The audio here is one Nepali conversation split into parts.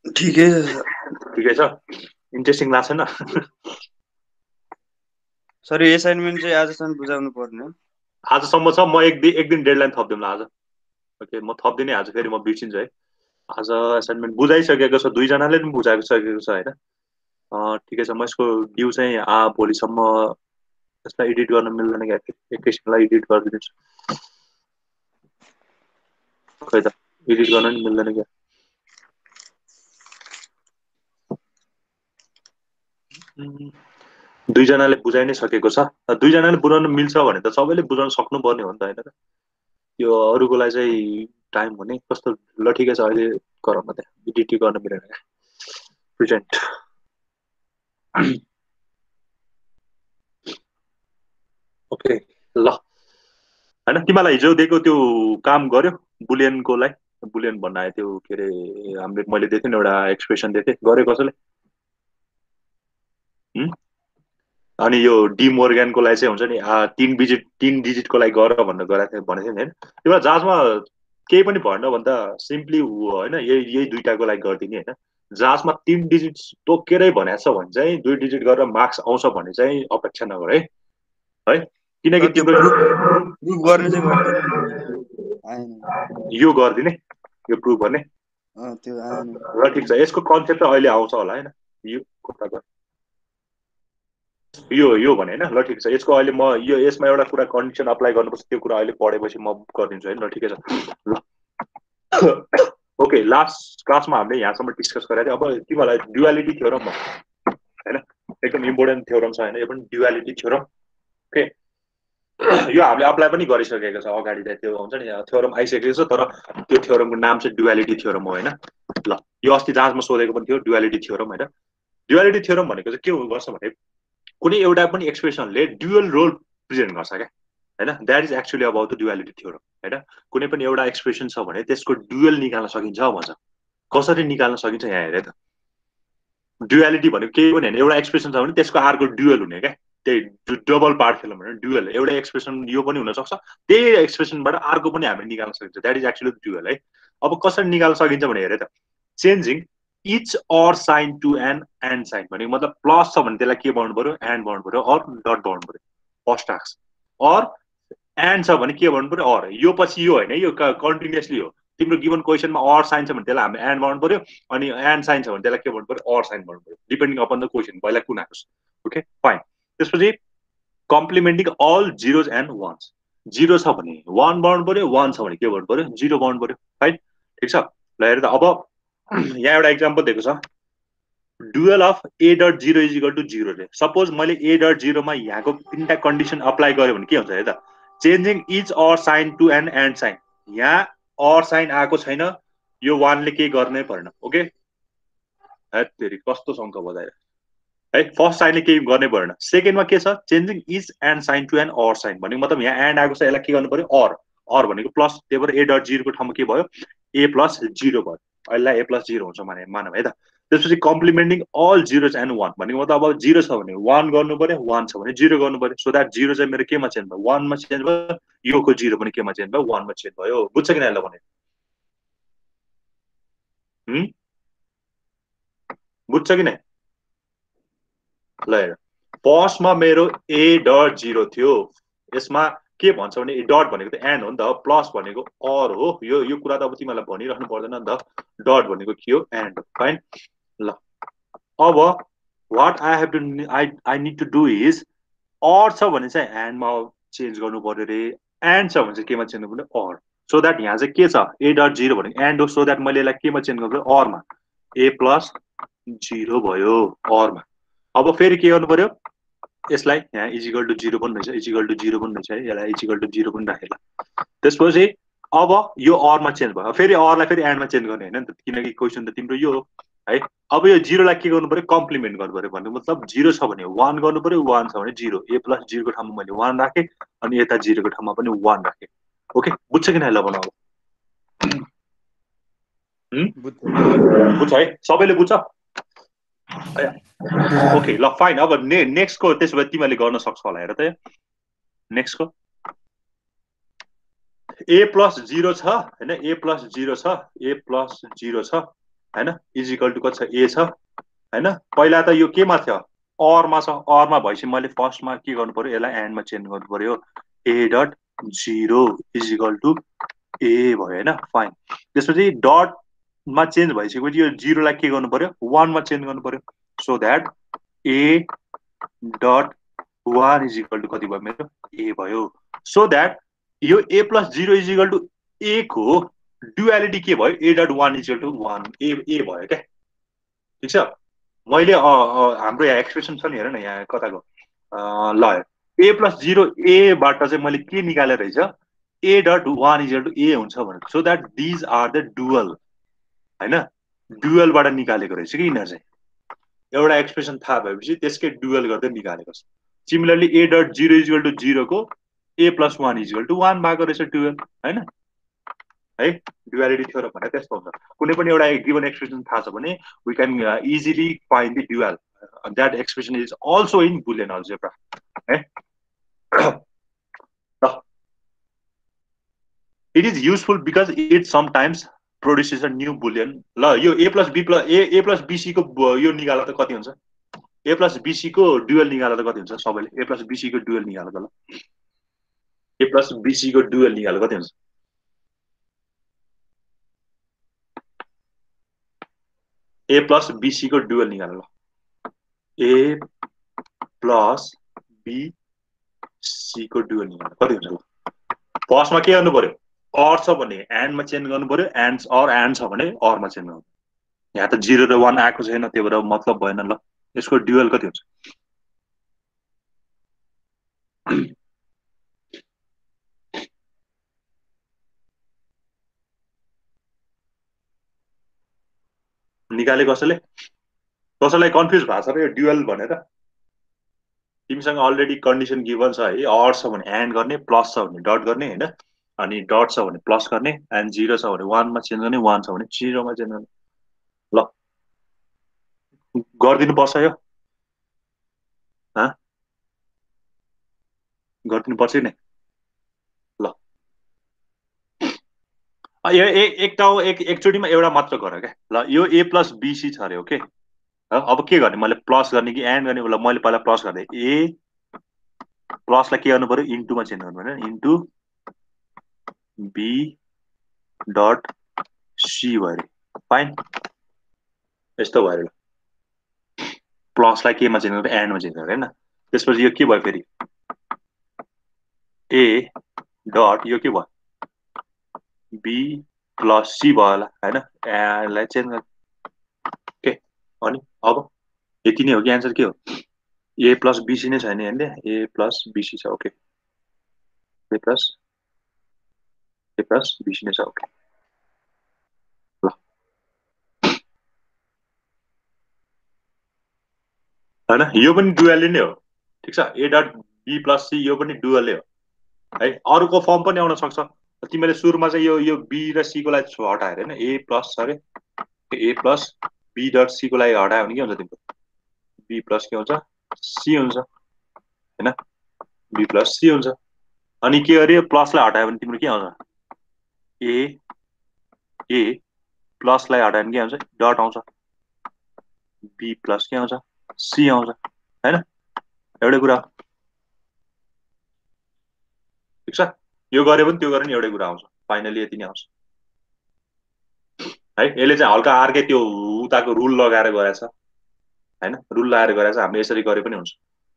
ठिकै छ। ठिकै छ, इन्ट्रेस्टिङ लाग्छ न? सर यो एसाइनमेन्ट चाहिँ आजसम्म बुझाउनु पर्ने हो? आजसम्म छ, म एक दिन डेडलाइन थप्दिउँला आज। ओके, म थप्दिनँ आज, फेरि म बिर्सिन्छु है। आज एसाइनमेन्ट बुझाइसकेको छ, दुईजनाले पनि बुझाएको सकेको छ होइन। ठिकै छ, म यसको ड्यू चाहिँ भोलिसम्म यसलाई एडिट गर्न मिल्दैन क्या, एकैछिनलाई एडिट गरिदिन्छु। खै त, एडिट गर्न नि मिल्दैन क्या। दुईजनाले बुझाइ नै सकेको छ। दुईजनाले बुझाउन मिल्छ भने त सबैले बुझाउन सक्नुपर्ने हो नि त होइन र? त्यो अरूको लागि चाहिँ टाइम हुने कस्तो। ल ठिकै छ, अहिले गरौँ न, त्यहाँ एडिट गर्न मिलेन क्या। प्रेजेन्ट। ओके, ल होइन, तिमीलाई हिजो दिएको त्यो काम गर्यो बुलियनको लागि? बुलियन भन्न आयो त्यो के अरे, हामीले मैले दिएको थिएँ नि एउटा एक्सप्रेसन दिएको थिएँ, गर्यो कसैले? हुँ? अनि यो डी मोर्गनको लागि चाहिँ हुन्छ नि, तीन डिजिटको लागि गर भनेर भनेको थिएँ नि होइन? त्यो जाँचमा केही पनि भएन भने त सिम्पली होइन, यही दुइटाको लागि गरिदिने होइन। जाँचमा 3 डिजिट तोकेरै भनेको छ भने चाहिँ 2 डिजिट गरेर मार्क्स आउँछ भने चाहिँ अपेक्षा नगर है। है, किनकि सर त्यो तिम्रो प्रुफ गर्ने चाहिँ गरिदिनु नि, आएन। यो गरिदिने, यो प्रुभ गर्ने। त्यो आएन। र ठिक छ, यसको कन्सेप्ट अहिले आउँछ होला होइन, यो खुट्टाको यो भने होइन। ल ठिक छ, यसको अहिले म यसमा एउटा कुरा कन्डिसन अप्लाई गर्नुपर्छ, त्यो कुरा अहिले पढेपछि म गरिदिन्छु होइन। ल ठिकै छ, ल। ओके, लास्ट क्लासमा हामीले यहाँसम्म डिस्कस गरेको थियौँ। अब तिमीहरूलाई ड्युअलिटी थ्योरम होइन, एकदम इम्पोर्टेन्ट थ्योरम छ होइन, यो पनि ड्युअलिटी थ्योरम। ओके, यो हामीले अप्लाई पनि गरिसकेको छ अगाडि, त्यो हुन्छ नि थ्योरम आइसकेको छ, तर त्यो थ्योरमको नाम चाहिँ ड्युअलिटी थ्योरम हो होइन। ल, यो अस्ति जाँचमा सोधेको पनि थियो ड्युअलिटी थ्योरम होइन। ड्युअलिटी थ्योरम भनेको चाहिँ के गर्छ भने कुनै एउटा पनि एक्सप्रेसनले ड्युअल रोल प्रेजेन्ट गर्छ क्या होइन। That is actually about the duality theorem होइन। कुनै पनि एउटा एक्सप्रेसन छ भने त्यसको ड्युअल निकाल्न सकिन्छ भन्छ। कसरी निकाल्न सकिन्छ यहाँ हेरे त। ड्युअलिटी भनेको केही पनि होइन, एउटा एक्सप्रेसन छ भने त्यसको अर्को ड्युअल हुने क्या। त्यही डबल पार्ट खेलौँ भने ड्युअल, एउटा एक्सप्रेसन यो पनि हुनसक्छ, त्यही एक्सप्रेसनबाट अर्को पनि हामीले निकाल्न सकिन्छ। द्याट इज एक्चुअली ड्युअल है। अब कसरी निकाल्न सकिन्छ भने हेरे त, changing each or sign to an and sign भनेको मतलब प्लस छ भने त्यसलाई के बनाउनु पर्यो, एन्ड बनाउनु पर्यो, अर डट बनाउनु पर्यो, फर्स्ट टास्क। अर एन्ड छ भने के भन्नु पर्यो, अर। यो पछि यो होइन, यो कन्टिन्युसली हो। तिम्रो गिभन क्वेसनमा अर साइन छ भने त्यसलाई हामीले एन्ड बनाउनु पर्यो, अनि एन्ड साइन छ भने त्यसलाई के भन्नु पर्यो, अर साइन बनाउनु पर्यो, डिपेन्डिङ अपन द क्वेसन पहिला कुन आएको छ। Okay fine. त्यसपछि complementing all zeros and ones. Zero छ भने वान बनाउनु पर्यो, वान छ भने के भन्नु पर्यो, जिरो बनाउनु पर्यो। फाइन, ठिक छ। ल हेर त, अब यहाँ एउटा इक्जाम्पल दिएको छ, dual of A dot zero is equal to zero रे। सपोज मैले ए डट जिरोमा यहाँको 3टा कन्डिसन अप्लाई गरेँ भने के हुन्छ हेर त, changing each or sign to an and sign. यहाँ अर साइन आएको छैन, यो वानले केही गर्नै परेन। ओके, हेरी कस्तो शङ्क बजाएर है, फर्स्ट साइनले केही गर्नै परेन। सेकेन्डमा के छ, changing is and sign to an or sign भनेको मतलब यहाँ एन्ड आएको छ, यसलाई के गर्नु पर्यो, अर। अर भनेको प्लस, त्यही भएर ए डट जिरोको ठाउँमा के भयो, ए प्लस जिरो भयो। अहिले ए प्लस जिरो हुन्छ मानव है त। त्यसपछि complementing all zeros and one भनेको मतलब अब जिरो छ भने वान गर्नु पर्यो, वान छ भने जिरो गर्नु पर्यो। सो द्याट जिरो चाहिँ मेरो केमा चेन्ज भयो, वानमा चेन्ज भयो, योको जिरो पनि केमा चेन्ज भयो, वानमा चेन्ज भयो। बुझ्छ कि यसलाई भने, बुझ्छ कि नै? ल हेर, फर्स्टमा मेरो ए डट जिरो थियो, यसमा के भन्छ भने डट भनेको त एन्ड हो नि त, प्लस भनेको अर हो। यो कुरा त अब तिमीलाई भनिराख्नु पर्दैन नि त, डट भनेको के हो, एन्ड हो। फाइन। ल अब what I have to I need to do is, or छ भने चाहिँ एन्डमा चेन्ज गर्नु पर्यो रे, एन्ड छ भने चाहिँ केमा चेन्ज गर्नु पर्यो, अर। सो द्याट यहाँ चाहिँ के छ, ए डट जिरो भनेको एन्ड हो, सो द्याट मैले यसलाई केमा चेन्ज गर्नु पर्यो, अरमा। ए प्लस जिरो भयो अरमा। अब फेरि के गर्नु पर्यो, यसलाई यहाँ इजिकल टु जिरो पनि रहेछ, इजिकल टु जिरो पनि रहेछ है, यसलाई इजिकल टु जिरो पनि राखेला। त्यसपछि अब यो अरमा चेन्ज भयो, फेरि अरलाई फेरि एन्डमा चेन्ज गर्ने होइन नि त, किनकि क्वेसन त तिम्रो यो हो है। अब यो जिरोलाई के गर्नु पर्यो, कम्प्लिमेन्ट गर्नु पर्यो। भन्नु मतलब जिरो छ भने वान गर्नु पर्यो, वान छ भने जिरो। ए प्लस जिरोको ठाउँमा मैले वान राखेँ, अनि यता जिरोको ठाउँमा पनि वान राखेँ। ओके, बुझ्छ कि नै ल बनाऊ? बुझ्छ है, सबैले बुझ्छ? ओके ल फाइन। अब नेक्स्टको त्यसो भए तिमीले गर्न सक्छौ होला, हेर त नेक्स्टको ए प्लस जिरो छ होइन, ए प्लस जिरो छ, ए प्लस जिरो छ, हैन इज इक्वल टु कति छ a छ हैन पहिला त यो केमा थियो अरमा छ अरमा भएपछि मैले फर्स्टमा के गर्नु पर्यो यसलाई एन्डमा चेन्ज गर्नु पर्यो a dot 0 is equal to a भयो हैन फाइन त्यसपछि डट मा चेन्ज भइसकेपछि यो 0 लाई के गर्नु पर्यो 1 मा चेन्ज गर्नु पर्यो so that a dot 1 is equal to कति भयो मेरो a भयो सो दैट यो a plus 0 is equal to a को ड्युअलिटी के भयो a dot 1 is equal to 1 a भयो क्या ठीक छ मैले हाम्रो यहाँ एक्सप्रेसन छ नि हेर न यहाँ कताको ल a प्लस 0 a बाट चाहिँ मैले के निकाले रहेछ a dot 1 is equal to a हुन्छ भनेको so that these are the dual हैन डुअलबाट निकालेको रहेछ कि यिनीहरु चाहिँ एउटा एक्सप्रेसन थाहा भएपछि त्यसकै डुअल गर्दै निकालेको छ similarly a dot 0 is equal to 0 को a plus 1 is equal to 1 भएको रहेछ डुअल हैन है ड्युअलिटी थ्योरम भने त्यस्तो हुन्छ कुनै पनि एउटा गिवन एक्सप्रेसन थाहा छ भने we can easily find the dual that expression is also in Boolean algebra है it is useful because it sometimes produces a new Boolean ल यो a प्लस bc को यो निकाल्दा त कति हुन्छ a प्लस bc को डुअल निकाल्दा त कति हुन्छ सबैले a प्लस bc को डुअल निकाल्दा ल a प्लस bc को डुअल निकाल्दा कति हुन्छ a प्लस bc को डुअल निकाल ल a प्लस bc को डुअल निकाल कति हुन्छ ल फर्स्टमा के गर्नु पर्यो अर छ भने एन्डमा चेन्ज गर्नु पर्यो एन्ड छ भने अरमा चेन्ज गर्नु यहाँ त 0 र 1 आएको छैन त्यो भएर मतलब भएन ल यसको डुअल कति हुन्छ निकाले कसैलाई कन्फ्युज भएको छ र यो डुअल भनेर तिमीसँग अलरेडी कन्डिसन गिभन छ है अर छ भने एन्ड गर्ने प्लस छ भने डट गर्ने हैन अनि डट छ भने प्लस गर्ने एन्ड 0 छ भने 1 मा चेन्ज गर्ने 1 छ भने 0 मा चेन्ज गर्ने ल गर्दिनु पर्छ यो ह गर्दिनु पर्छ नि ल यो एकचोटीमा एउटा मात्र गर क्या ल यो a प्लस bc छ रे ओके अब के गर्ने मैले प्लस गर्ने कि एन्ड गर्ने ल मैले पहिला प्लस गर्दै a प्लसलाई के गर्नु पर्यो इन्टुमा चेन्ज गर्नु हैन इन्टु b डट c भयो फाइन यस्तो भयो ल प्लसलाई केमा चेन्ज गर्नु एन्डमा चेन्ज गर्नु हैन त्यसपछि यो के भयो फेरि a डट यो के भयो b प्लस c भयो होला हैन यसलाई चेन्ज गर्नु के अनि अब यति नै हो कि आन्सर के हो a प्लस bc नै छ नि हैन a प्लस bc छ ओके a प्लस bc नै छ ओके ल हैन यो पनि डुअल नै हो ठीक छ a dot b plus c यो पनि डुअल हो है अरुको फर्म पनि आउन सक्छ तिमीले सुरुमा चाहिँ यो b र c को लागि हटाएर हैन a प्लस छ रे a plus b dot c को लागि हटायो भने के हुन्छ तिम्रो b प्लस के हुन्छ c हुन्छ हैन b प्लस c हुन्छ अनि के गरे प्लसलाई हटायो भने तिम्रो के आउँछ a प्लसलाई हटायो भने के आउँछ डट आउँछ b प्लस के आउँछ c आउँछ हैन एउटै कुरा ठीक छ यो गरे पनि त्यो गरे नि एउटै कुरा आउँछ फाइनली यति नै आउँछ है यसले चाहिँ हल्का अर्कै त्यो उताको रुल लगाएर गरेछ हैन रुल लगाएर गरेछ हामीले यसरी गरे पनि हुन्छ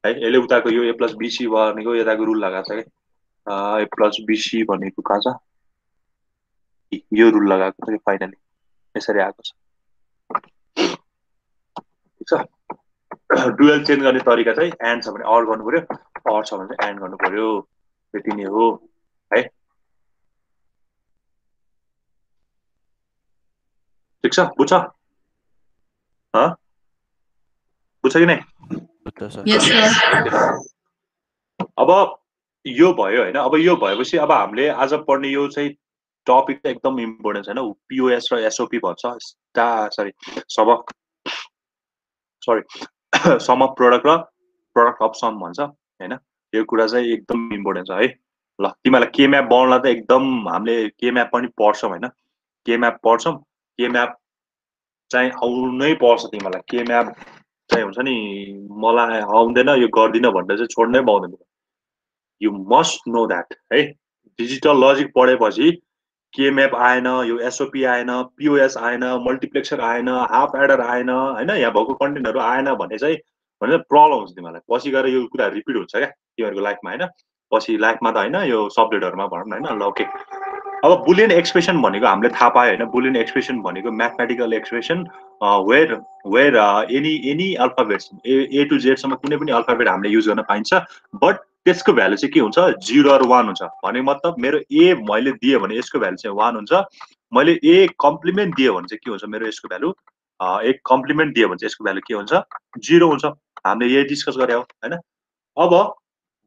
है यसले उताको यो a प्लस bc भनेको यताको रुल लगाएको छ के a प्लस bc भनेको कहाँ छ यो रुल लगाएको छ कि फाइनली यसरी आएको छ ठीक छ डुअल चेन्ज गर्ने तरिका चाहिँ एन्ड छ भने अर गर्नु पर्यो अर छ भने चाहिँ एन्ड गर्नु पर्यो यति नै हो है ठीक छ बुझ्छ ह बुझ्छ कि नै अब यो भयो हैन अब यो भएपछि अब हामीले आज पढ्ने यो चाहिँ टपिक चाहिँ एकदम इम्पोर्टेन्ट छैन POS र SOP भन्छ सम अफ प्रोडक्ट र प्रोडक्ट अफ सम भन्छ हैन यो कुरा चाहिँ एकदम इम्पोर्टेन्ट छ है ल तिमीलाई के म्याप बनाउनलाई त एकदम हामीले के म्याप पनि पढ्छौं हैन के म्याप पढ्छौं के म्याप चाहिँ आउनै पर्छ तिमीलाई के म्याप चाहिँ हुन्छ नि मलाई आउँदैन यो गर्दिन भनेर चाहिँ छोड्नै पाउँदैन यु मस्ट नो द्याट है डिजिटल लजिक पढेपछि के म्याप आएन यो एसओपी आएन पिओएस आएन मल्टिप्लेक्सर आएन हाफ एडर आएन होइन यहाँ भएको कन्टेन्टहरू आएन भने चाहिँ प्रब्लम हुन्छ तिमीलाई पछि गएर यो कुरा रिपिट हुन्छ क्या तिमीहरूको लाइफमा होइन पछि लाइफमा त होइन यो सब्जेक्टहरूमा भनौँ न होइन ल ओके अब बुलियन एक्सप्रेसन भनेको हामीले थाहा पायो होइन बुलियन एक्सप्रेसन भनेको mathematical expression where where any alphabets A to जेडसम्म कुनै पनि अल्फाबेट हामीले युज गर्न पाइन्छ बट त्यसको भ्यालु चाहिँ के हुन्छ 0 र 1 हुन्छ भने मतलब मेरो ए मैले दिएँ भने यसको भ्यालु चाहिँ 1 हुन्छ मैले ए कम्प्लिमेन्ट दिएँ भने चाहिँ के हुन्छ मेरो यसको भ्यालु एक कम्प्लिमेन्ट दिएँ भने चाहिँ यसको भ्यालु के हुन्छ 0 हुन्छ हामीले यही डिस्कस गरे हो होइन अब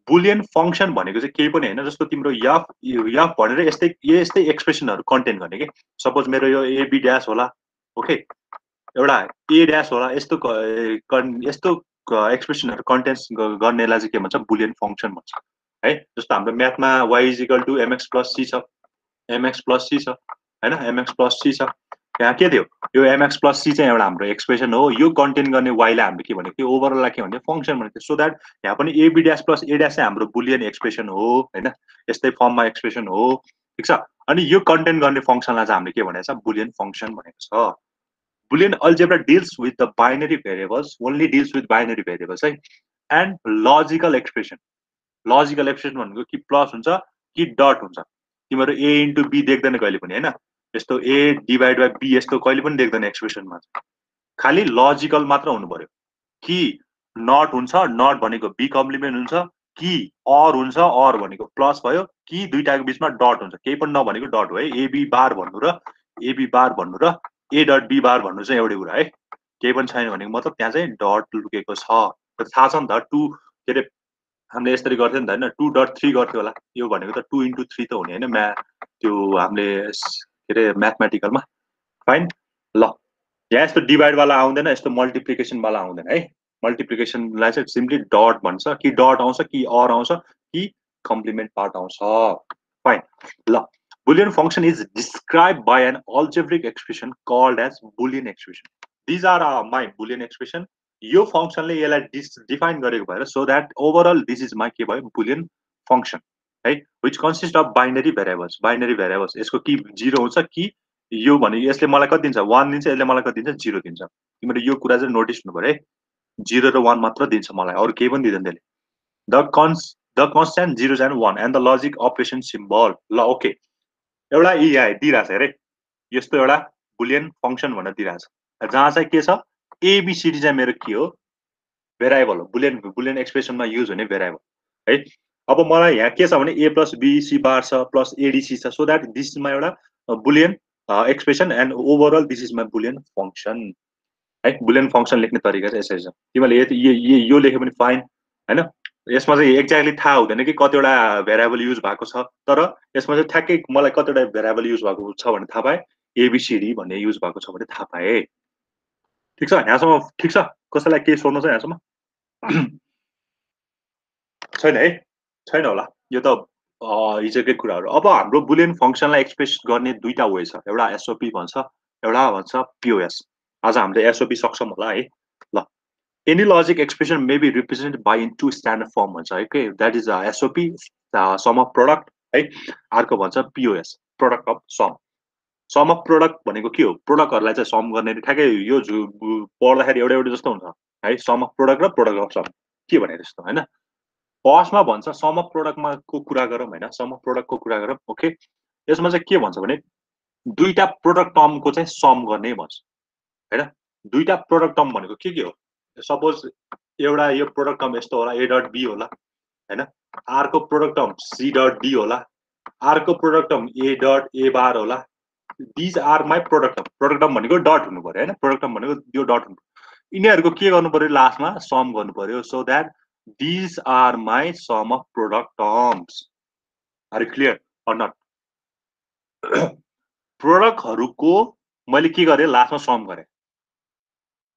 बुलियन फङ्सन भनेको चाहिँ केही पनि होइन जस्तो तिम्रो यफ यफ भनेर यस्तै एक्सप्रेसनहरू कन्टेन गर्ने के सपोज मेरो यो एबी ड्यास होला ओके एउटा ए ड्यास होला यस्तो यस्तो एक्सप्रेसनहरू कन्टेन्स गर्नेलाई चाहिँ के भन्छ बुलियन फङ्सन भन्छ है जस्तो हाम्रो म्याथमा Y is equal to MX plus C छ एमएक्स प्लस सी छ होइन एमएक्स प्लस सी छ यहाँ के थियो यो एमएक्स प्लस सी चाहिँ एउटा हाम्रो एक्सप्रेसन हो यो कन्टेन गर्ने वाइलाई हामीले के भनेको थियो ओभरअललाई के भन्थ्यो फङ्सन भनेको थियो सो द्याट यहाँ पनि AB dash plus a dash चाहिँ हाम्रो बुलियन एक्सप्रेसन हो होइन यस्तै फर्ममा एक्सप्रेसन हो ठिक छ अनि यो कन्टेन गर्ने फङ्सनलाई चाहिँ हामीले के भनेको छ बुलियन फङ्सन भनेको छ Boolean algebra deals with the binary variables only deals with binary variables है एन्ड लजिकल एक्सप्रेसन भनेको कि प्लस हुन्छ कि डट हुन्छ तिमीहरू ए इन्टु बी देख्दैन कहिले पनि होइन यस्तो ए डिभाइड बाई बी यस्तो कहिले पनि देख्दैन एक्सप्रेसनमा खालि लजिकल मात्र हुनु पर्यो कि नट हुन्छ नट भनेको बी कम्प्लिमेन्ट हुन्छ कि अर हुन्छ अर भनेको प्लस भयो कि दुईटाको बिचमा डट हुन्छ केही पनि नभनेको डट हो है एबी बार भन्नु र एबी बार भन्नु र ए डट बी बार भन्नु चाहिँ एउटै कुरा है केही पनि छैन भनेको मतलब त्यहाँ चाहिँ डट लुकेको छ थाहा छ नि त टु के अरे हामीले यसरी गर्थ्यो नि त होइन 2.3 गर्थ्यो होला यो भनेको त 2 इन्टु 3 त हुने होइन त्यो हामीले के अरे म्याथमेटिकलमा फाइन ल यहाँ यस्तो डिभाइडवाला आउँदैन यस्तो मल्टिप्लिकेसनवाला आउँदैन है मल्टिप्लिकेसनलाई चाहिँ सिम्पली डट भन्छ कि डट आउँछ कि अर आउँछ कि कम्प्लिमेन्ट पार्ट आउँछ फाइन ल Boolean function is describe by an algebraic expression called as Boolean expression these are my Boolean expression यो फङ्सनले यसलाई डिफाइन गरेको भएर so that overall this is my के भयो बुलियन फङ्सन है which consist of binary variables यसको कि 0 हुन्छ कि यो भने यसले मलाई कति दिन्छ 1 दिन्छ यसले मलाई कति दिन्छ 0 दिन्छ तिमीले यो कुरा चाहिँ नोटिस हुनु पर्यो है 0 र 1 मात्र दिन्छ मलाई अरू केही पनि दिँदैन त्यसले the constant 0 and 1 and the logic operation symbol ल ओके एउटा दिइरहेछ अरे यस्तो एउटा बुलियन फङ्सन भनेर दिइरहेछ जहाँ चाहिँ के छ एबिसिडी चाहिँ मेरो के हो भेरिएबल हो बुलियन एक्सप्रेसनमा युज हुने भेरिएबल है अब मलाई यहाँ के छ भने ए प्लस बिसी बार छ प्लस एडिसी छ so that this is my एउटा Boolean expression and overall this is my Boolean function है बुलियन फङ्सन लेख्ने तरिका चाहिँ यसरी छ तिमीले यो लेख्यो भने फाइन होइन यसमा चाहिँ एक्ज्याक्टली थाहा हुँदैन कि कतिवटा भेरिएबल युज भएको छ तर यसमा चाहिँ ठ्याक्कै मलाई कतिवटा भेरिएबल युज भएको छ भने थाहा पाएँ एबिसिडी भन्ने युज भएको छ भने थाहा पाएँ ठिक छ यहाँसम्म ठिक छ कसैलाई केही सोध्नु छ यहाँसम्म छैन है छैन होला यो त हिजोकै कुराहरू अब हाम्रो बुलियन फङ्सनलाई एक्सप्रेस गर्ने दुईटा वे छ एउटा एसओपी भन्छ एउटा भन्छ पिओएस आज हामीले एसओपी सक्छौँ होला है ल any logic expression may be represented by in two standard form भन्छ है के that is SOP sum of product है अर्को भन्छ POS product of sum of product भनेको के हो प्रोडक्टहरूलाई चाहिँ सम गर्ने ठ्याक्कै यो पढ्दाखेरि एउटा जस्तो हुन्छ है सम अफ प्रोडक्ट र प्रोडक्ट अफ सम के भने जस्तो होइन फर्स्टमा भन्छ सम अफ प्रोडक्टमा को कुरा गरौँ होइन सम अफ प्रोडक्टको कुरा गरौँ ओके यसमा चाहिँ के भन्छ भने दुईटा प्रोडक्ट टर्मको चाहिँ सम गर्ने भन्छ होइन दुईटा प्रोडक्ट टर्म भनेको के हो सपोज एउटा यो प्रोडक्ट टर्म यस्तो होला ए डट बी होला होइन अर्को product term C dot D होला अर्को product term A dot A bar होला these are my product term भनेको डट हुनु पर्यो होइन प्रोडक्ट टर्म भनेको यो डट हुनु यिनीहरूको के गर्नु पर्यो लास्टमा सम गर्नु पर्यो so that these are my sum of product terms are you clear or not प्रोडक्टहरूको मैले के गरेँ लास्टमा सम गरेँ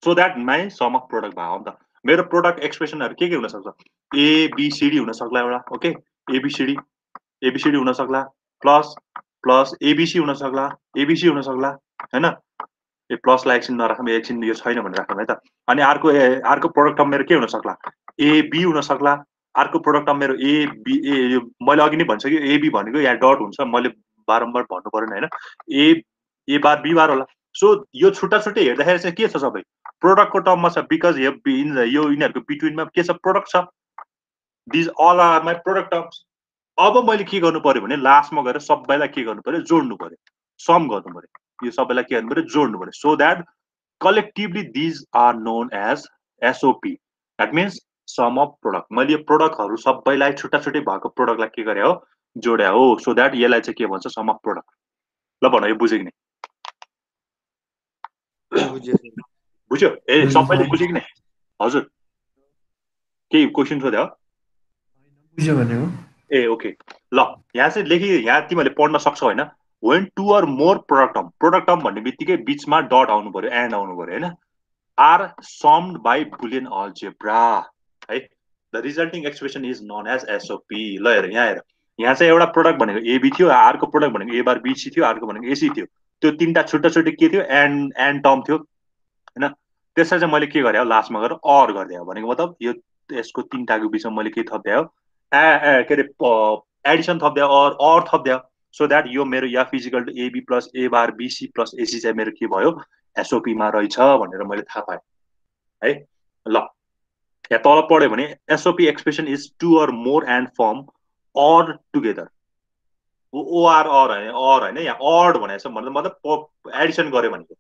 so that my sum of product भयो नि त मेरो प्रोडक्ट एक्सप्रेसनहरू के हुनसक्छ एबिसिडी हुनसक्ला एउटा ओके एबिसिडी हुनसक्ला प्लस एबिसी हुनसक्ला होइन ए प्लसलाई एकछिन नराखौँ, एकछिन यो छैन भनेर राखौँ है त। अनि अर्को प्रोडक्ट टर्म मेरो के हुन सक्ला, एबी हुन सक्ला। अर्को प्रोडक्ट टर्म मेरो एबी, ए मैले अघि नै भनिसकेँ एबी भनेको यहाँ डट हुन्छ, मैले बारम्बार भन्नु परेन होइन, ए बार बी बार होला। सो यो छुट्टा छुट्टै हेर्दाखेरि चाहिँ के छ, सबै प्रोडक्टको टर्ममा छ, बिकज यो यिनीहरूको बिट्विनमा के छ, प्रोडक्ट छ। These all are my product terms. अब मैले के गर्नु पर्यो भने लास्टमा गएर सबैलाई के गर्नु पर्यो, जोड्नु पर्यो, सम गर्नु पर्यो। यो सबैलाई के गर्नु पर्यो, जोड्नु पर्यो। So that collectively these are known as SOP. That means sum of product. मैले यो प्रोडक्टहरू सबैलाई छुट्टा छुट्टै भएको प्रोडक्टलाई के गरे हो, जोड्या हो। सो द्याट यसलाई चाहिँ के भन्छ, सम अफ प्रोडक्ट। ल भन, यो बुझ्यो कि नै? बुझ्यो? ए सबैले बुझ्यो कि नै? हजुर, केही क्वेसन सोध्यो? बुझ्यो भनेको ए ओके। ल यहाँ चाहिँ लेखि, यहाँ तिमीहरूले पढ्न सक्छौ होइन। when two or more product term भन्ने बित्तिकै बिचमा डट आउनु पर्यो, एन्ड आउनु पर्यो होइन। are summed by Boolean algebra है। the resulting expression is known as SOP। ल हेर यहाँ चाहिँ एउटा प्रोडक्ट भनेको एबी थियो, अर्को प्रोडक्ट भनेको ए बार बिसी थियो, अर्को भनेको एसी थियो। त्यो तिनवटा छुट्टा छुट्टै के थियो, एन्ड टर्म थियो होइन। त्यसलाई चाहिँ मैले के गरेँ, लास्टमा गएर अर गरिदिएँ भनेको मतलब यो यसको तिनवटाको बिचमा मैले के थपिदिएँ हो, के अरे एडिसन थपिदिएँ, अर थपिदिएँ। सो द्याट यो मेरो F is equal to AB plus A bar BC plus AC चाहिँ मेरो के भयो, एसओपीमा रहेछ भनेर मैले थाहा पाएँ है। ल यहाँ तल पढ्यो भने SOP expression is two or more and form or together. Or or होइन, यहाँ अर्ड भनेको छ, मतलब एडिसन गर्यो भनेको।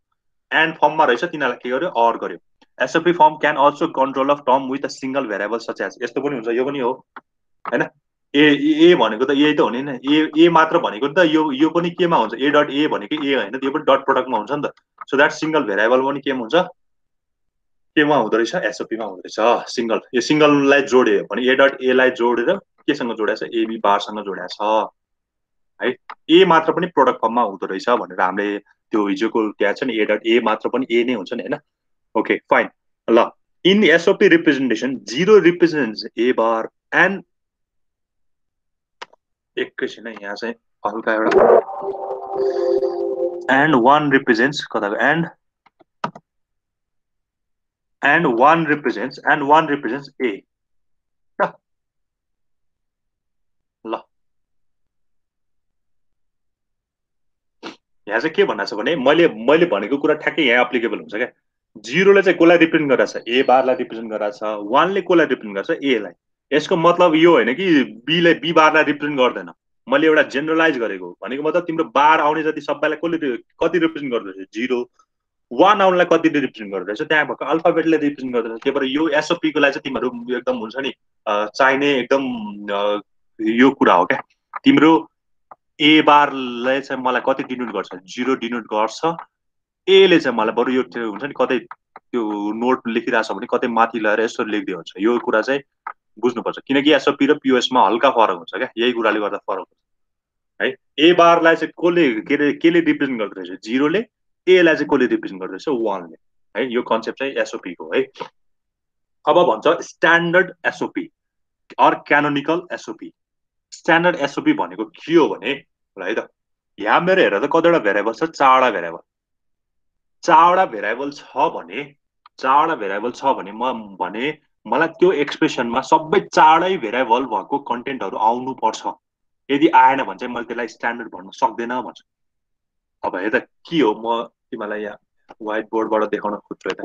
एन्ड फर्ममा रहेछ, तिनीहरूलाई के गर्यो, अर गर्यो। SOP form can also control of term with a single variable such as. यस्तो पनि हुन्छ, यो पनि हो होइन। ए भनेको त यही त हो नि, ए मात्र भनेको त यो पनि केमा हुन्छ, ए डट ए भनेको ए होइन, यो पनि डट प्रोडक्टमा हुन्छ नि त। सो द्याट सिंगल भेरिएबल पनि केमा हुन्छ, केमा हुँदो रहेछ, एसओपीमा हुँदो रहेछ। सिंगल, यो सिंगललाई जोड्यो भने ए डट एलाई जोडेर केसँग जोडेछ, एबी बारसँग जोडेछ है। ए मात्र पनि प्रोडक्ट फर्ममा हुँदो रहेछ भनेर हामीले त्यो हिजोको त्यहाँ छ नि, ए डट ए मात्र पनि ए नै हुन्छ नि होइन। Okay fine. ल in SOP representation zero represents A bar and, एकैछिन यहाँ चाहिँ हल्का एउटा, एन्ड वान रिप्रेजेन्ट्स कताको, एन्ड वान रिप्रेजेन्ट्स ए। ल यहाँ चाहिँ के भन्नु छ भने मैले भनेको कुरा ठ्याक्कै यहाँ एप्लिकेबल हुन्छ क्या। जिरोले चाहिँ कसलाई रिप्रेजेन्ट गरेछ, ए बारलाई रिप्रेजेन्ट गरेछ। वानले कसलाई रिप्रेजेन्ट गर्छ, एलाई। यसको मतलब यो होइन कि बीले बी बारलाई रिप्रेजेन्ट गर्दैन। मैले एउटा जेनरलाइज गरेको भनेको मतलब तिम्रो बार आउने जति सबैलाई कसले कति रिप्रेजेन्ट गर्दो रहेछ, जिरो। वान आउनलाई कति रिप्रेजेन्ट गर्दो रहेछ, त्यहाँ भएको अल्फाबेटले रिप्रेजेन्ट गर्दो रहेछ। त्यही भएर यो एसओपीको लागि चाहिँ तिमीहरू एकदम हुन्छ नि चाहिने एकदम यो कुरा हो क्या। तिम्रो ए बारले चाहिँ मलाई कति डिनोट गर्छ, जिरो डिनोट गर्छ। एले चाहिँ मलाई बरु यो हुन्छ नि कतै त्यो नोट लेखिरहेको छ भने कतै माथि ल्याएर यसो लेखिदियो हुन्छ। यो कुरा चाहिँ बुझ्नुपर्छ, किनकि एसओपी र पिओएसमा हल्का फरक हुन्छ क्या, यही कुराले गर्दा फरक हुन्छ है। ए बारलाई चाहिँ केले रिप्रेजेन्ट गर्दो रहेछ, जिरोले। एलाई चाहिँ कसले रिप्रेजेन्ट गर्दो रहेछ, वानले है। यो कन्सेप्ट चाहिँ एसओपीको है। अब भन्छ standard SOP or canonical SOP. Standard SOP भनेको के हो भने है त, यहाँ मेरो हेर त कतिवटा भेरिएबल छ, चारवटा भेरिएबल। चारवटा भेरिएबल छ भने मलाई त्यो एक्सप्रेसनमा सबै चारवटै भेरिएबल भएको कन्टेन्टहरू आउनु पर्छ। यदि आएन भने चाहिँ मैले त्यसलाई स्ट्यान्डर्ड भन्न सक्दैन भन्छ। अब हेर त के हो, म तिमीलाई यहाँ व्हाइट बोर्डबाट देखाउन खोज्छु है त।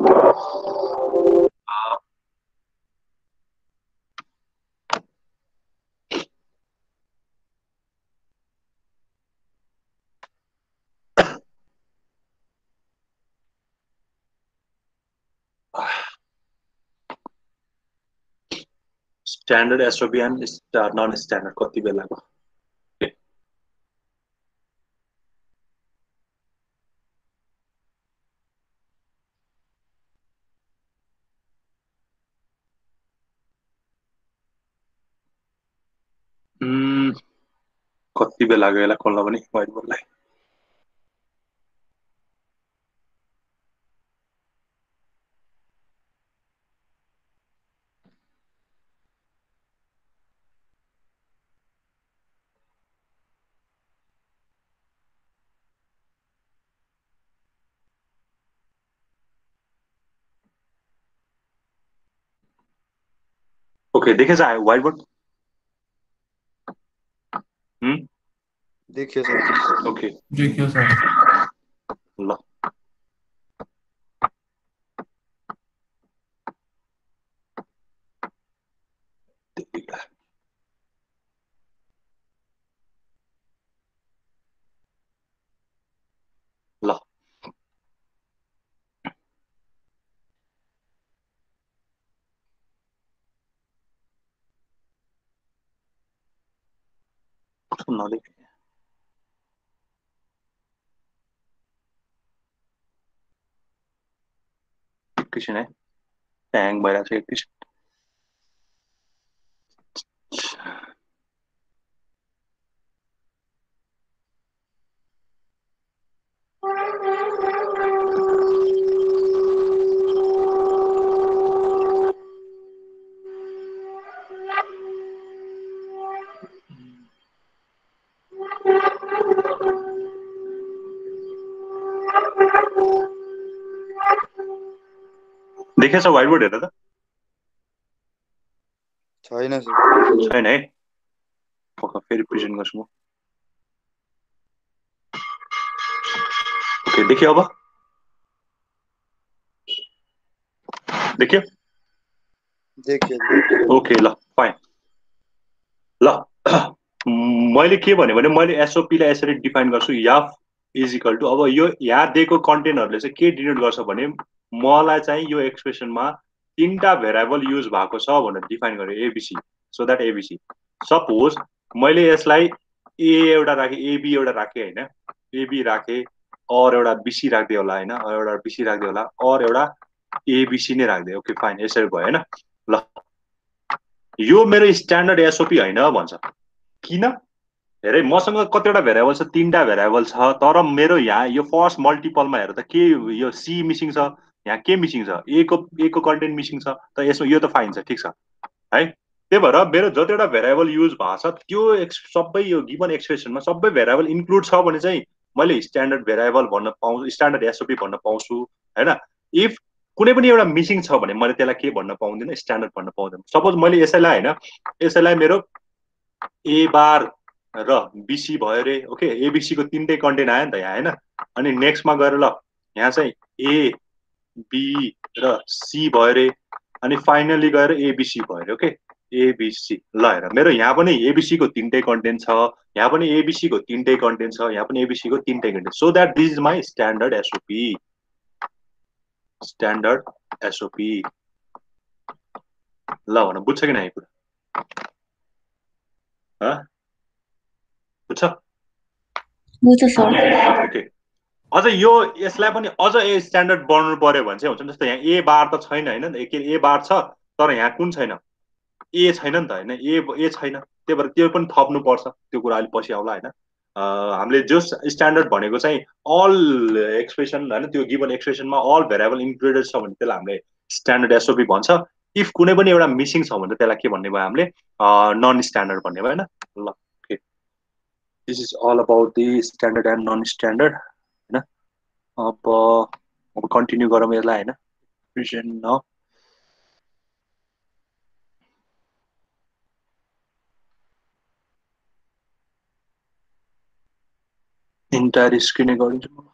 Standard SOP and non standard कति बेलाको। कति बेला लाग्यो यसलाई खोल्न पनि व्हाइट बोर्डलाई। ओके देखेछ व्हाइट बोर्ड देखियो सर ओके देखियो सर ल ल नलेख एकैछिन है ह्याङ भइरहेको छ एकैछिन देखेछ व्हाइट बोर्ड हेर त छैन सर छैन है फेरि प्रेजेन्ट गर्छु म ओके देखियो अब देखियो देखियो ओके ल फाइन ल मैले के भने मैले एसओपी लाई यसरी डिफाइन गर्छु याफ इज इक्वल टु अब यो यहाँ दिएको कन्टेन्टहरूले चाहिँ के डिनोट गर्छ भने मलाई चाहिँ यो एक्सप्रेसनमा तीनटा भेरिएबल युज भएको छ भनेर डिफाइन गरेँ ABC so that ABC suppose मैले यसलाई ए एउटा राखेँ एबी एउटा राखेँ होइन एबी राखेँ और एउटा बिसी राख्दै होला होइन एउटा बिसी राख्दै होला और एउटा एबिसी नै राख्दै ओके फाइन यसरी भयो होइन ल यो मेरो स्ट्यान्डर्ड एसओपी होइन भन्छ किन हेरे मसँग कतिवटा भेरिएबल छ तीनटा भेरिएबल छ तर मेरो यहाँ यो फर्स्ट मल्टिपलमा हेर त के यो सी मिसिङ छ यहाँ के मिसिङ छ ए को कन्टेन्ट मिसिङ छ त यसमा यो त फाइन छ ठिक छ है त्यही भएर मेरो जतिवटा भेरिएबल युज भएको छ त्यो सबै यो गिभन एक्सप्रेसनमा सबै भेरिएबल इन्क्लुड छ भने चाहिँ मैले स्ट्यान्डर्ड भेरिएबल भन्न पाउँछु स्ट्यान्डर्ड एसओपी भन्न पाउँछु होइन इफ कुनै पनि एउटा मिसिङ छ भने मैले त्यसलाई के भन्न पाउँदिनँ स्ट्यान्डर्ड भन्न पाउँदैन सपोज मैले यसैलाई होइन यसैलाई मेरो ए बार र बिसी भयो रे ओके एबिसी को तीनटै कन्टेन्ट आयो नि त यहाँ होइन अनि नेक्स्टमा गएर ल यहाँ चाहिँ ए बी र सी भयो रे अनि फाइनली गएर एबिसी भयो रे ओके एबिसी ल हेर मेरो यहाँ पनि एबिसी को तीनटै कन्टेन्ट छ यहाँ पनि एबिसी को तीनटै कन्टेन्ट छ यहाँ पनि एबिसी को तीनटै content so that this is my standard SOP standard SOP ल भन बुझ्छ कि न यो कुरा बुझ्छ ओके अझ यो यसलाई पनि अझ ए स्ट्यान्डर्ड बनाउनु पर्यो भने चाहिँ हुन्छ जस्तो यहाँ ए बार त छैन होइन ए बार छ तर यहाँ कुन छैन ए छैन नि त होइन ए छैन त्यही भएर त्यो पनि थप्नुपर्छ त्यो कुरा अलिक पछि आउला होइन हामीले जस स्ट्यान्डर्ड भनेको चाहिँ अल एक्सप्रेसन होइन त्यो गिभन एक्सप्रेसनमा अल भेरिएबल इन्क्लुडेड छ भने त्यसलाई हामीले स्ट्यान्डर्ड एसओपी भन्छ इफ कुनै पनि एउटा मिसिङ छ भने त्यसलाई के भन्ने भयो हामीले नन स्ट्यान्डर्ड भन्ने भयो होइन ल okay this is all about the standard and non standard होइन अब कन्टिन्यू गरौँ यसलाई होइन प्रेजेन्ट इन्टायर स्क्रिनै गरिदिन्छु म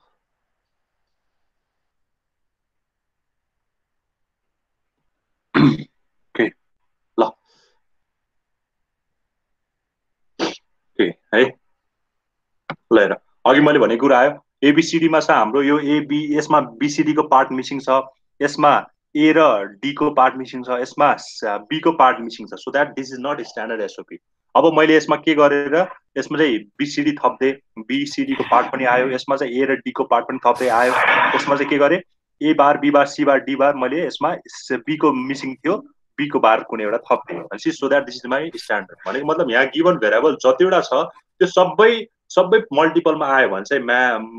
ओके ल ओके है ल हेर अघि मैले भनेको कुरा आयो एबिसिडीमा छ हाम्रो यो एबी यसमा बिसिडीको पार्ट मिसिङ छ यसमा ए र डी को पार्ट मिसिङ छ यसमा बी को पार्ट मिसिङ छ so that this is not standard SOP अब मैले यसमा के गरेर यसमा चाहिँ बिसिडी थप्दै बिसिडीको पार्ट पनि आयो यसमा चाहिँ ए र डी को पार्ट पनि थप्दै आयो यसमा चाहिँ के गरेँ ए बार बी बार सी बार डी बार मैले यसमा बी को मिसिङ थियो बी को बार कुनै एउटा थप्दिएँ भनेपछि so that this is my standard भनेको मतलब यहाँ गिभन भेरिएबल जतिवटा छ त्यो सबै मल्टिपलमा आयो भने चाहिँ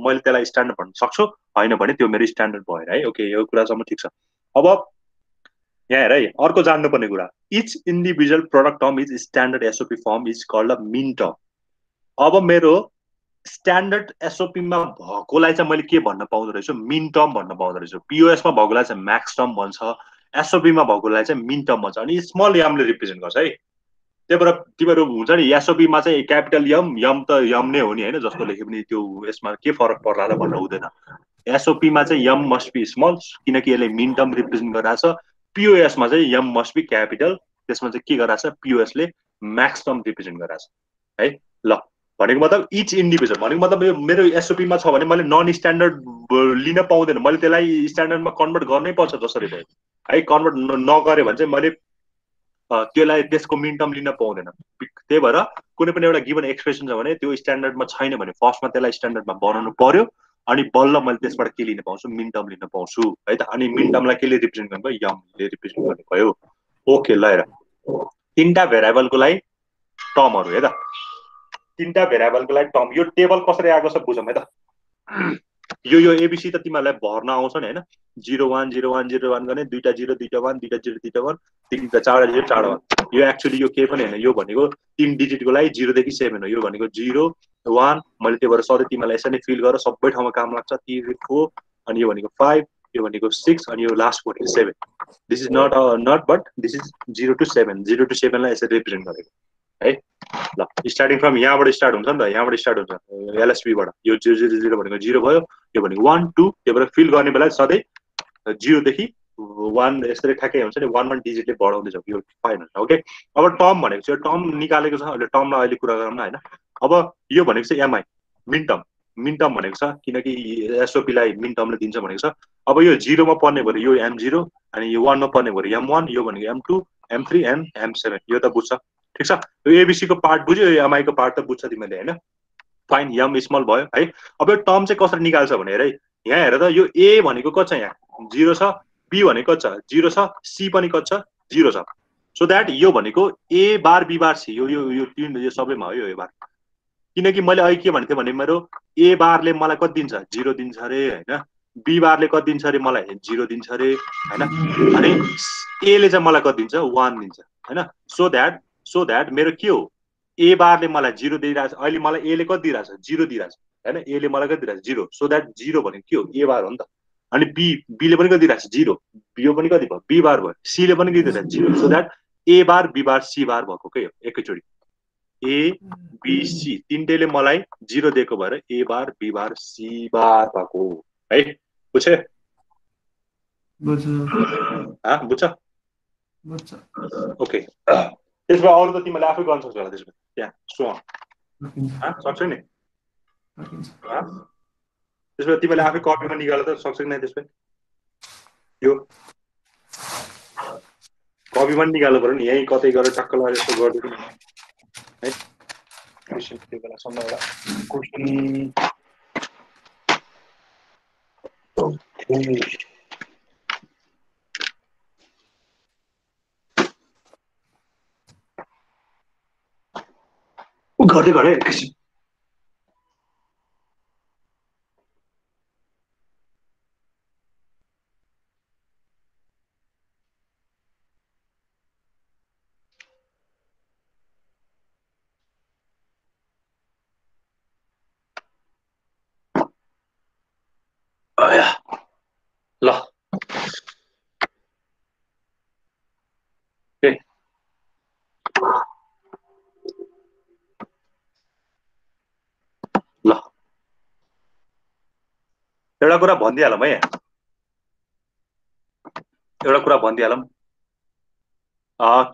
मैले त्यसलाई स्ट्यान्डर्ड भन्न सक्छु होइन भने त्यो मेरो स्ट्यान्डर्ड भएर है ओके यो कुरासम्म ठिक छ अब यहाँ हेर है अर्को जान्नुपर्ने कुरा each individual product term is standard SOP form is called a minterm अब मेरो स्ट्यान्डर्ड एसओपीमा भएकोलाई चाहिँ मैले के भन्न पाउँदो रहेछु मिन टर्म भन्न पाउँदो रहेछु पिओएसमा भएकोलाई चाहिँ म्याक्स टर्म भन्छ एसओपी मा भएकोलाई चाहिँ मिन टर्म भन्छ अनि स्मल यमले रिप्रेजेन्ट गर्छ है त्यही भएर तिमीहरू हुन्छ नि एसओपी मा चाहिँ क्यापिटल यम यम त यम नै हो नि हैन जस्तो लेखे पनि त्यो यसमा के फरक पर्ला र भन्न हुँदैन एसओपी मा चाहिँ यम मस्ट बी स्मल किनकि यसले मिन टर्म रिप्रेजेन्ट गरिरहेछ पीओएस मा चाहिँ यम मस्ट बी क्यापिटल त्यसमा चाहिँ के गरिरहेछ पीओएस ले म्याक्स टर्म रिप्रेजेन्ट गरिरहेछ है ल भनेको मतलब इच इन्डिभिजुअल भनेको मतलब मेरो एसओपी मा छ भने मैले नन स्ट्यान्डर्ड लिन पाउँदैन मैले त्यसलाई स्ट्यान्डर्डमा कन्भर्ट गर्नै पर्छ जसरी भयो है कन्भर्ट नगरे भने चाहिँ मैले त्यसलाई त्यसको मिन टर्म लिन पाउँदैन त्यही भएर कुनै पनि एउटा गिभन एक्सप्रेसन छ भने त्यो स्ट्यान्डर्डमा छैन भने फर्स्टमा त्यसलाई स्ट्यान्डर्डमा बनाउनु पर्यो अनि बल्ल मैले त्यसबाट के लिन पाउँछु मिन टर्म लिन पाउँछु है त अनि मिन टर्मलाई केले रिप्रेजेन्ट गर्नुभयो यमले रिप्रेजेन्ट गर्नु भयो ओके ल हेर तीनटा भेरिएबलको लागि टर्महरु है त तीनटा भेरिएबलको लागि टर्म यो टेबल कसरी आएको छ बुझौँ है त यो एबीसी त तिमीहरूलाई भर्न आउँछ नि हैन 0 1 0 1 0 1 गर्ने दुईटा 0 दुईटा 1 दुईटा 0 दुईटा 1 तीनटा चारवटा 0 चारवटा 1 यो एक्चुअली यो के पनि हैन यो भनेको 3 डिजिटको लागि 0 देखि 7 हो यो भनेको 0 1 मैले त्यही भएर सधैँ तिमीलाई यसरी फिल गरेर सबै ठाउँमा काम लाग्छ 3 4 अनि यो भनेको 5 यो भनेको 6 अनि यो लास्ट भनेको 7 this is not but this is 0 to 7 लाई यसरी रिप्रेजेन्ट गरेको है ल स्टार्टिङ फ्रम यहाँबाट स्टार्ट हुन्छ नि त यहाँबाट स्टार्ट हुन्छ एलएसबी बाट यो 0 भनेको 0 भयो यो भनेको 1 2 त्यही भएर फिल गर्ने बेला सधैँ 0 देखि 1 यसरी ठ्याक्कै हुन्छ नि 1 1 डिजिटले बढाउँदै जाऊ यो फाइन हुन्छ ओके अब टर्म भनेको चाहिँ टर्म निकालेको छ अहिले टर्मलाई अहिले कुरा गरौँ न हैन अब यो भनेको चाहिँ एमआई मिन टर्म भनेको छ किनकि एसओपी लाई मिन टर्मले दिन्छ भनेको छ अब यो 0 मा पर्ने भएर यो m0 अनि यो 1 मा पर्ने भएर m1 यो भनेको m2 m3 and m7 यो त बुझ्छ ठीक छ यो एबीसी को पार्ट बुझ्यो यो एमआई को पार्ट त बुझ्छ तिमीले हैन फाइन यम स्मल भयो है अब यो टर्म चाहिँ कसरी निकाल्छ भने हेर है यहाँ हेर त यो ए भनेको कति छ यहाँ 0 छ बी भनेको कति छ 0 छ सी पनि कति छ 0 छ सो दैट यो भनेको ए बार बी बार सी यो तीन यो सबैमा हो यो बार किनकि मैले अहिले के भन्थे भने मेरो ए बारले मलाई कति दिन्छ 0 दिन्छ रे हैन बी बारले कति दिन्छ रे मलाई 0 दिन्छ रे हैन अनि ए ले चाहिँ मलाई कति दिन्छ 1 दिन्छ हैन सो दैट मेरो के हो ए बारले मलाई 0 दिइराछ अहिले मलाई ए ले कति दिइराछ 0 दिइराछ हैन ए ले मलाई कति दिइराछ 0 सो दैट 0 भनेको के हो ए बार हो नि त अनि बी ले पनि कति दिइराछ 0 यो पनि कति भयो बी बार भयो सी ले पनि कति दिइराछ 0 so that A bar B bar C bar भएको के हो एकैचोटी ए बी सी तीनटैले मलाई 0 दिएको भएर ए bar B bar C bar भएको है बुझ्यो बुझ्छ ओके त्यसमा अरु त तिमीले आफै गर्न सक्छौ होला त्यसमा त्यहाँ सो सक्छौ नि त्यसमा तिमीले आफै कपीमा निकाल्न त सक्छौ नि त्यसमा यो कपीमा निकाल्नु पर्यो नि यही कतै गएर टक्क लगाएर यस्तो गर्दिनु है क्वेशन त्यो बेला सम्म एउटा क्वेशन घटे घटे एकैछिन ल ल एउटा कुरा भनिदिइहालौँ है एउटा कुरा भनिदिइहालौँ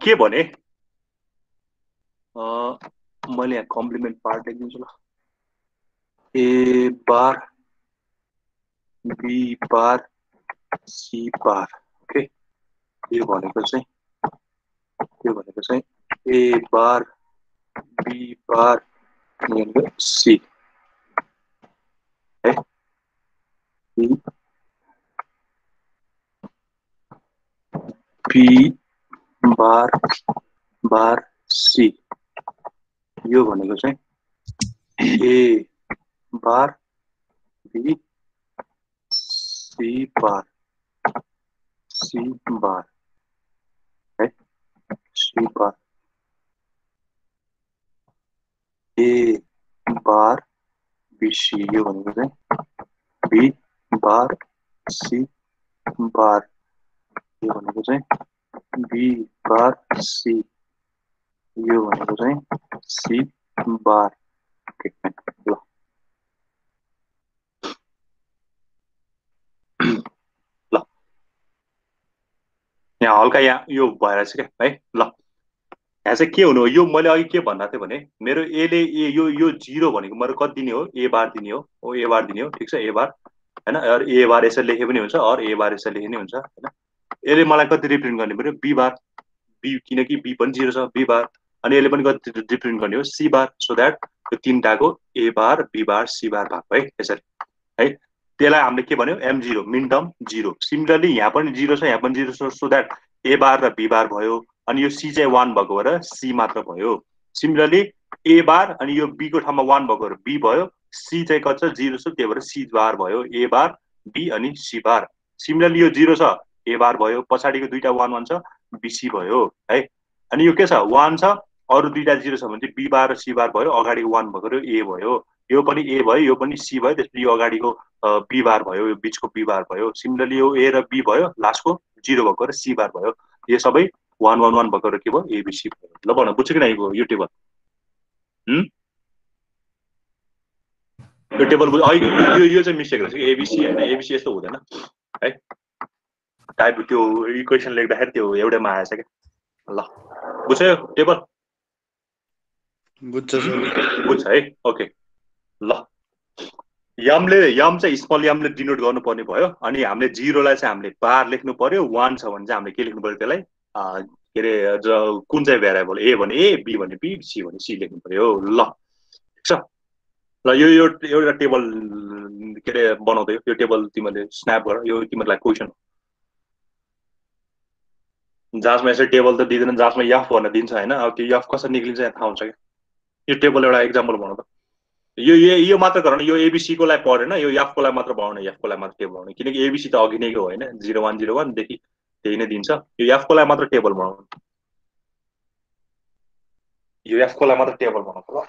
के भने मैले यहाँ कम्प्लिमेन्ट पार्ट लेखिदिन्छु ल ए bar B bar C bar okay यो भनेको चाहिँ ए बार बी बार सी है बी बार बार सी यो भनेको चाहिँ ए बार बी सी बार है सी बार ए बार बी सी यो भनेको चाहिँ बी बार सी बार यो भनेको चाहिँ बी बार सी, यो भनेको चाहिँ सी बार। ल ल यहाँ हल्का यहाँ यो भएर चाहिँ क्या है। ल यहाँ चाहिँ के हुनु हो, यो मैले अघि के भन्दा थिएँ भने मेरो एले ए यो 0 भनेको मेरो कति दिने हो, ए बार दिने हो, ए बार दिने हो, ठिक छ, ए बार हैन, और ए बार यसरी लेखे पनि हुन्छ, और ए बार यसरी लेखे पनि हुन्छ हैन। यसले मलाई कति रिप्रेजेन्ट गर्ने पर्यो, बी बार, बी, किनकि बी पनि 0 छ, बी बार, अनि यसले पनि कति रिप्रेजेन्ट गर्ने हो, सी बार, सो दैट यो तीनटाको ए bar, B bar, C bar भएको है यसरी है। त्यसलाई हामीले के भन्यो, m0 मिन टर्म 0। सिमिलरली यहाँ पनि 0 छ, यहाँ पनि 0 छ, सो दैट ए बार र बी बार भयो, अनि यो सी चाहिँ 1 भएको भएर सी मात्र भयो। सिमिलरली ए बार अनि यो बी को ठाउँमा 1 भएको भएर बी भयो, सी चाहिँ कति छ, 0 छ, त्यही भएर सी बार भयो, ए बार बी अनि सी बार। सिमिलरली यो 0 छ, ए बार भयो, पछाडिको दुईटा 1 1 छ, बीसी भयो है। अनि यो के छ, 1 छ, अरु दुईटा 0 छ भने चाहिँ बी बार र सी बार भयो, अगाडिको 1 भएको ए भयो, यो पनि ए भयो, यो पनि सी भयो, त्यसपछि यो अगाडिको बी बार भयो, यो बीचको बी बार भयो। सिमिलरली यो ए र बी भयो, लास्टको 0 भएको र सी बार भयो। यो सबै 1 1 1 भएको र के भयो, एबीसी भयो। ल भन, बुझ्यो कि नाइ यो टेबल? यो टेबल यो चाहिँ मिस्टेक रहेछ कि, एबीसी हैन, एबीसी यस्तो हुँदैन है। टाइप त्यो इक्वेसन लेख्दाखेरि त्यो एउटैमा आएछ के। ल बुझ्यो टेबल? बुझ्छ सर। बुझ्छ है, ओके। ल यम चाहिँ स्मल यमले डिनोट गर्नु पर्ने भयो, अनि हामीले 0 लाई चाहिँ हामीले बार लेख्नु पर्यो, 1 छ भने चाहिँ हामीले के लेख्नु पर्यो, त्यसलाई के रे कुन चाहिँ भेरिएबल, ए भने ए, बी भने बी, सी भने सी लेख्नु पर्यो। ल ठीक छ। ल यो एउटा टेबल के रे बनाउँदै, यो टेबल तिमीले स्न्याप गर, यो तिमीलाई क्वेशन हो। जाँचमा यसरी टेबल त दिँदैन, जाँचमा यफ भनेर दिन्छ हैन, अब त्यो यफ कसरी निक्लिन्छ यहाँ थाहा हुन्छ क्या। यो टेबल एउटा एक्जाम्पल बनाउँदा यो मात्र गर न, यो एबीसी को लागि पढेन, यो एफ को लागि मात्र बनाउन, एफ को लागि मात्र टेबल बनाउन, किनकि एबीसी त अघि नैको हो हैन, 0 1 0 1 देखि त्यही नै दिन्छ। यो एफ को लागि मात्र टेबल बनाउन, यो एफ को लागि मात्र टेबल बनाउन। ल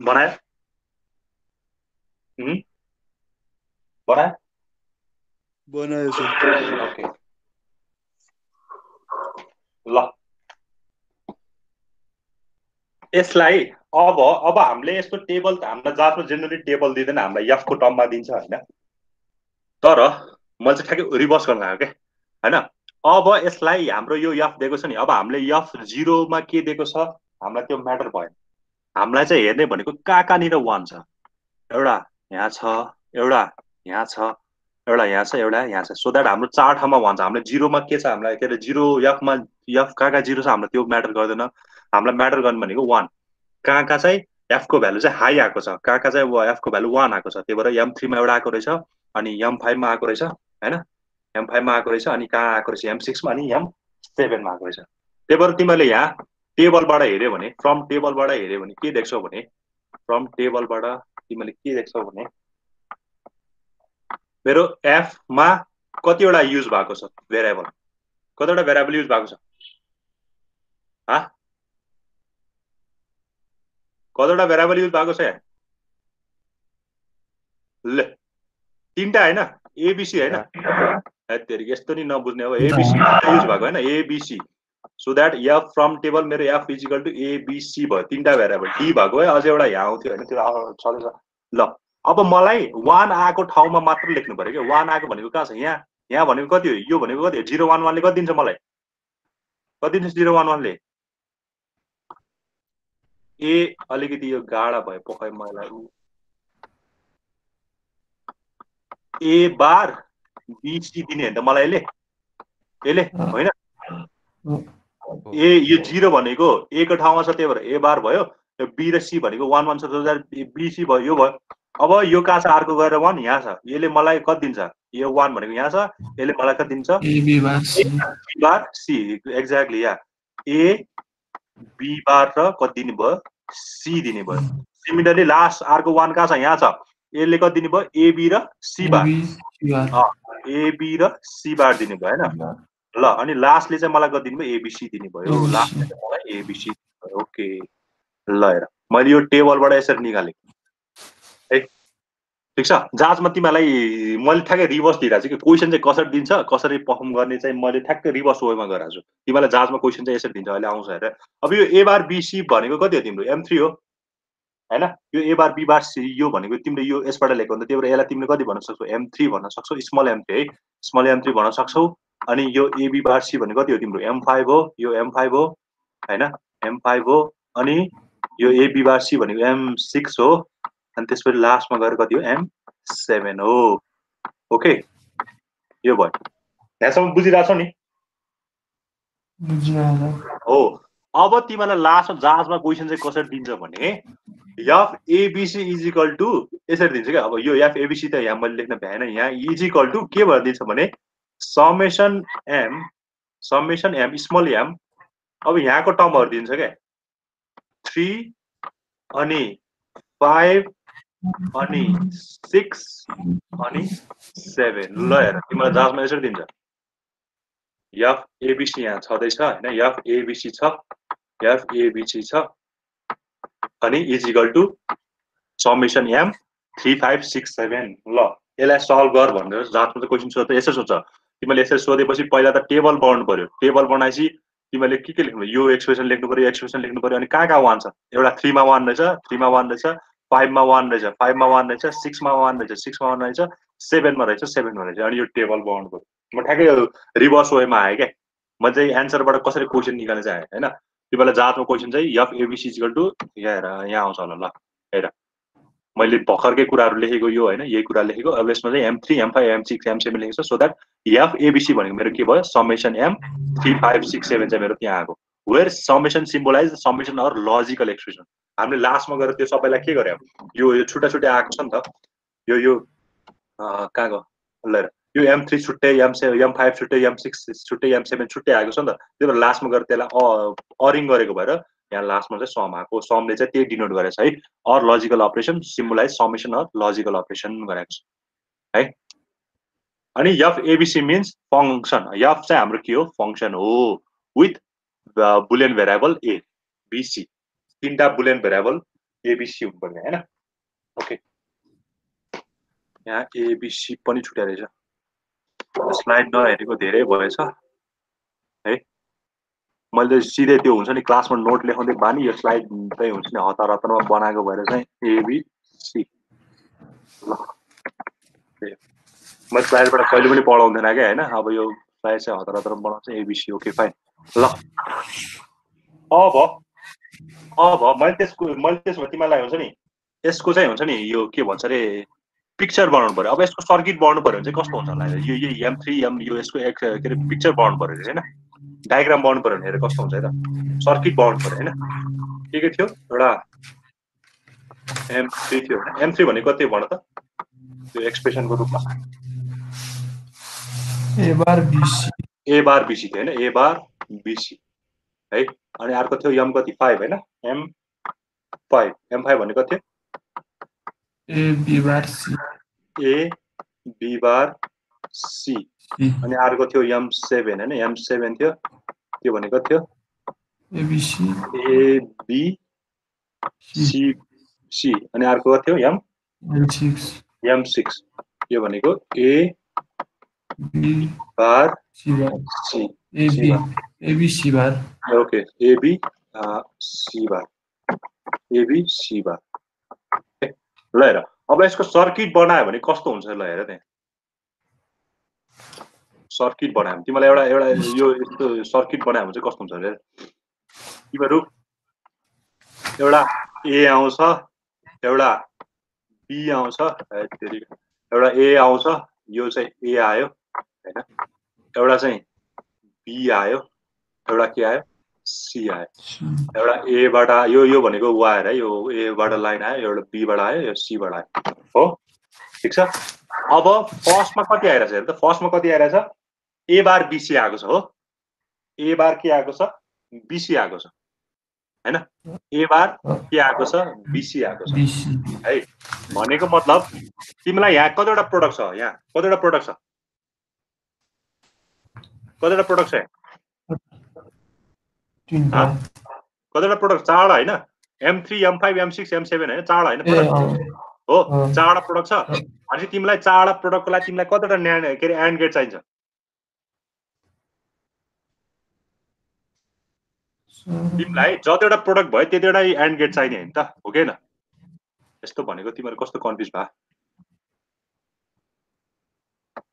बनायो, बनायो, बनायो सर। ओके। ल यसलाई अब हामीले यस्तो टेबल त हामीलाई जाँचमा जेनरली टेबल दिँदैन, हामीलाई एफ को टर्ममा दिन्छ हैन। तर मैले चाहिँ ठ्याक्कै रिभर्स गर्न लाग्यो के हैन। अब यसलाई हाम्रो यो एफ दिएको छ नि, अब हामीले एफ 0 मा के दिएको छ हामीलाई त्यो म्याटर भएन। हामीलाई चाहिँ हेर्ने भनेको कहाँनिर 1 छ, एउटा यहाँ छ, एउटा यहाँ छ, एउटा यहाँ छ, एउटा यहाँ छ, सो दैट हाम्रो चार ठाउँमा 1 छ। हामीले 0 मा के छ, हामीलाई के रे 0 एफ मा एफ कहाँ 0 छ हामीलाई त्यो म्याटर गर्दैन। हामीलाई म्याटर गर्ने भनेको 1, कहाँ चाहिँ एफ को भ्यालु चाहिँ हाई आएको छ, कहाँ चाहिँ एफ को भ्यालु 1 आएको छ, त्यही भएर m3 मा एउटा आएको रहेछ, अनि m5 मा आएको रहेछ हैन, m5 मा आएको रहेछ, अनि कहाँ आएको रहेछ m6 मा, अनि m7 मा आएको रहेछ। त्यही भएर तिमीले यहाँ टेबलबाट हेर्यो भने, फ्रम टेबलबाट हेर्यो भने के देख्छौ भने, फ्रम टेबलबाट तिमीले के देख्छौ भने मेरो एफ मा कतिवटा युज भएको छ भेरिएबल, कतिवटा भेरिएबल युज भएको छ, कतिवटा भेरिएबल युज भएको छ? ल 3टा हैन, एबीसी हैन, तेरी यस्तो नि नबुझ्ने हो, एबीसी युज भएको हैन, ABC, so that F from table मेरो F is equal to ABC भयो, 3टा भेरिएबल, डी भएको है, अझै एउटा यहाँ आउँथ्यो हैन, त्यो छँदैछ। ल अब मलाई 1 आएको ठाउँमा मात्र लेख्नु पर्यो के, 1 आएको भनेको कहाँ छ, यहाँ भनेको कति हो, यो भनेको कति हो, 0 1 1 ले कति दिन्छ मलाई, कति दिन्छ 0 1 1 ले? ए अलिकति यो गाडा भयो पक्कै मलाई, ए बार बीसी दिने हैन त मलाई यसले होइन, ए यो 0 भनेको ए को ठाउँमा छ, त्यही भएर ए बार भयो, बी र सी भनेको 1 1 छ, बीसी भयो, यो भयो। अब यो कहाँ छ अर्को गएर 1 यहाँ छ यसले मलाई कति दिन्छ यो 1 भनेको यहाँ छ यसले मलाई कति दिन्छ A B bar C bar C exactly या ए बी बार र कति दिने भयो सी दिने भयो सिमिलरली लास्ट अर्को 1 कहाँ छ यहाँ छ यसले कति दिने भयो ए बी र सी बार ए बी र सी बार दिने भयो हैन ल अनि लास्टले चाहिँ मलाई कति दिने भयो एबीसी दिने भयो लास्टले चाहिँ मलाई एबीसी ओके ल हेर मैले यो टेबलबाट यसरी निकाले है ठीक छ जाँचमा तिमीलाई मैले ठ्याक्कै रिभर्स दिइराछु कि क्वेशन चाहिँ कसरी दिन्छ कसरी परफर्म गर्ने चाहिँ मैले ठ्याक्कै रिभर्स वेमा गराछु तिमीलाई जाँचमा क्वेशन चाहिँ यसरी दिन्छ अहिले आउँछ हेर अब यो ए बार बीसी भनेको कति हो तिम्रो m3 हो हैन यो ए बार बी बार सी यो भनेको तिमीले यो यसबाट लेख्यो भने त्यही भएर यसलाई तिमीले कति भन्न सक्छौ m3 भन्न सक्छौ स्मल m3 है स्मल m3 भन्न सक्छौ अनि यो ए बी बार सी भनेको कति हो तिम्रो m5 हो यो m5 हो हैन m5 हो अनि यो ए बी बार सी भनेको m6 हो अनि त्यसपछि लास्टमा गएर कति हो m7 हो ओके यो भयो यहाँसम्म बुझिराछौ नि हो अब तिमीलाई लास्टमा जाँचमा क्वेशन चाहिँ कसरी दिन्छ भने F ABC is equal to यसरी दिन्छ क्या अब यो एफ एबीसी त यहाँ मैले लेख्न भ्याएन यहाँ इज इक्वल टु के भएर दिन्छ भने समेसन एम स्मल एम अब यहाँको टर्महरु दिन्छ क्या 3 अनि 5 अनि 6 अनि 7 ल हेर तिमीलाई जाँचमा यसरी दिन्छ एफ एबीसी यहाँ छदैछ हैन एफ एबीसी छ एफ एबीसी छ अनि is equal to summation M 3 5 6 7 ल यसलाई सल्भ गर भनेर जाँचमा चाहिँ क्वेशन सोध्दा यसरी सोध्छ तिमीले यसरी सोधेपछि पहिला त टेबल बनाउनु पर्यो टेबल बनाएपछि तिमीले के लेख्नु यो एक्सप्रेसन लेख्नु पर्यो एक्सप्रेसन लेख्नु पर्यो अनि कहाँ 1 छ एउटा 3 मा 1 रहेछ 3 मा 1 रहेछ 5 मा 1 रहेछ 5 मा 1 रहेछ 6 मा 1 रहेछ 6 मा 1 रहेछ 7 मा रहेछ 7 मा रहेछ अनि यो टेबल बनाउनु पर्यो म ठ्याक्कै रिभर्स वेमा आए के म चाहिँ एन्सरबाट कसरी क्वेशन निकाल्न चाहिँ हैन तिमीलाई जाँचमा क्वेशन चाहिँ एफ एबीसी इक्वल टु यहाँ आउँछ होला ल हेर मैले भर्खरकै कुराहरु लेखेको यो हैन यही कुरा लेखेको अब यसमा चाहिँ m3 m5 m6 m7 लेखेको छ सो दैट एफ एबीसी भनेको मेरो के भयो समेसन m 3 5 6 7 चाहिँ मेरो त्यहाँ आको where summation symbolize summation or logical expression हामीले लास्टमा गएर त्यो सबैलाई के गर्यो यो छुट्टा छुट्टै आएको छ नि त यो कहाँ गयो ल यो m3 छुट्टै m5 छुट्टै m6 छुट्टै m7 छुट्टै आएको छ नि त त्यही भएर लास्टमा गएर त्यसलाई अरिङ गरेको भएर यहाँ लास्टमा चाहिँ सम आएको समले चाहिँ त्यही डिनोट गरेछ है or logical operation symbolize summation or logical operation गरेको छ है अनि F ABC means function F चाहिँ हाम्रो के हो फंक्सन हो with Boolean variable A BC तीनटा बुलियन भेरिएबल एबीसी हुनुपर्ने हैन ओके यहाँ एबीसी पनि छुट्या रहेछ स्लाइड नहेरेको धेरै भएछ है मैले सिधै त्यो हुन्छ नि क्लासमा नोट लेखाउँदै बानी यो स्लाइड चाहिँ हुन्छ नि हतार हतारमा बनाएको भएर चाहिँ एबीसी ल म स्लाइडबाट कहिले पनि पढाउँदैन के हैन अब यो स्लाइड चाहिँ हतार हतारमा बनाउँछ एबीसी ओके फाइन ल अब मैले त्यसमा तिमीलाई हुन्छ नि यसको चाहिँ हुन्छ नि यो के भन्छ रे पिक्चर बनाउनु पर्यो अब यसको सर्किट बनाउनु पर्यो भने चाहिँ कस्तो हुन्छ होला यो m3 m यो यसको के रे पिक्चर बनाउनु पर्यो हैन डायग्राम बनाउनु पर्यो भने हेर कस्तो हुन्छ है त सर्किट बनाउनु पर्यो हैन के थियो एउटा m3 थियो m3 भनेको कति भन त त्यो एक्सप्रेसनको रूपमा ए बार बीसी थियो हैन ए बार बीसी है अनि अर्को थियो m कति 5 हैन m5 भनेको थियो ए बी बार सी अनि अर्को थियो m7 हैन m7 थियो त्यो भनेको थियो एबीसी ए बी सी अनि अर्को थियो m6 यो भनेको A B bar C A B C bar okay A B C bar ल हेर अब यसको सर्किट बनायो भने कस्तो हुन्छ ल हेर त्यहाँ सर्किट बनायो भने तिमीलाई एउटा यो यस्तो सर्किट बनायो भने चाहिँ कस्तो हुन्छ हेर तिमीहरू एउटा ए आउँछ एउटा बी आउँछ एउटा ए आउँछ यो चाहिँ ए आयो हैन एउटा चाहिँ बी आयो एउटा के आयो सी आयो एउटा ए बाट यो भनेको वायर है यो ए बाट लाइन आयो एउटा बी बाट आयो यो सी बाट आयो हो ठीक छ अब फर्स्टमा कति आइरहेछ हेर त फर्स्टमा कति आइरहेछ ए बार बीसी आएको छ हो ए बार के आएको छ बीसी आएको छ हैन ए बार के आएको छ बीसी आएको छ है भनेको मतलब तिमीलाई यहाँ कतिवटा प्रोडक्ट छ यहाँ कतिवटा प्रोडक्ट छ कतिवटा प्रोडक्ट चारवटा हैन M3 M5 M6 M7 हैन चारवटा हैन प्रोडक्ट हो चारवटा प्रोडक्ट छ अनि तिमीलाई चारवटा प्रोडक्टको लागि तिमीलाई कतिवटा के रे एन्ड गेट चाहिन्छ तिमीलाई जतिवटा प्रोडक्ट भयो त्यतिवटा एन्ड गेट चाहिने हैन त हो के न यस्तो भनेको तिमीहरु कस्तो कन्फ्युज भा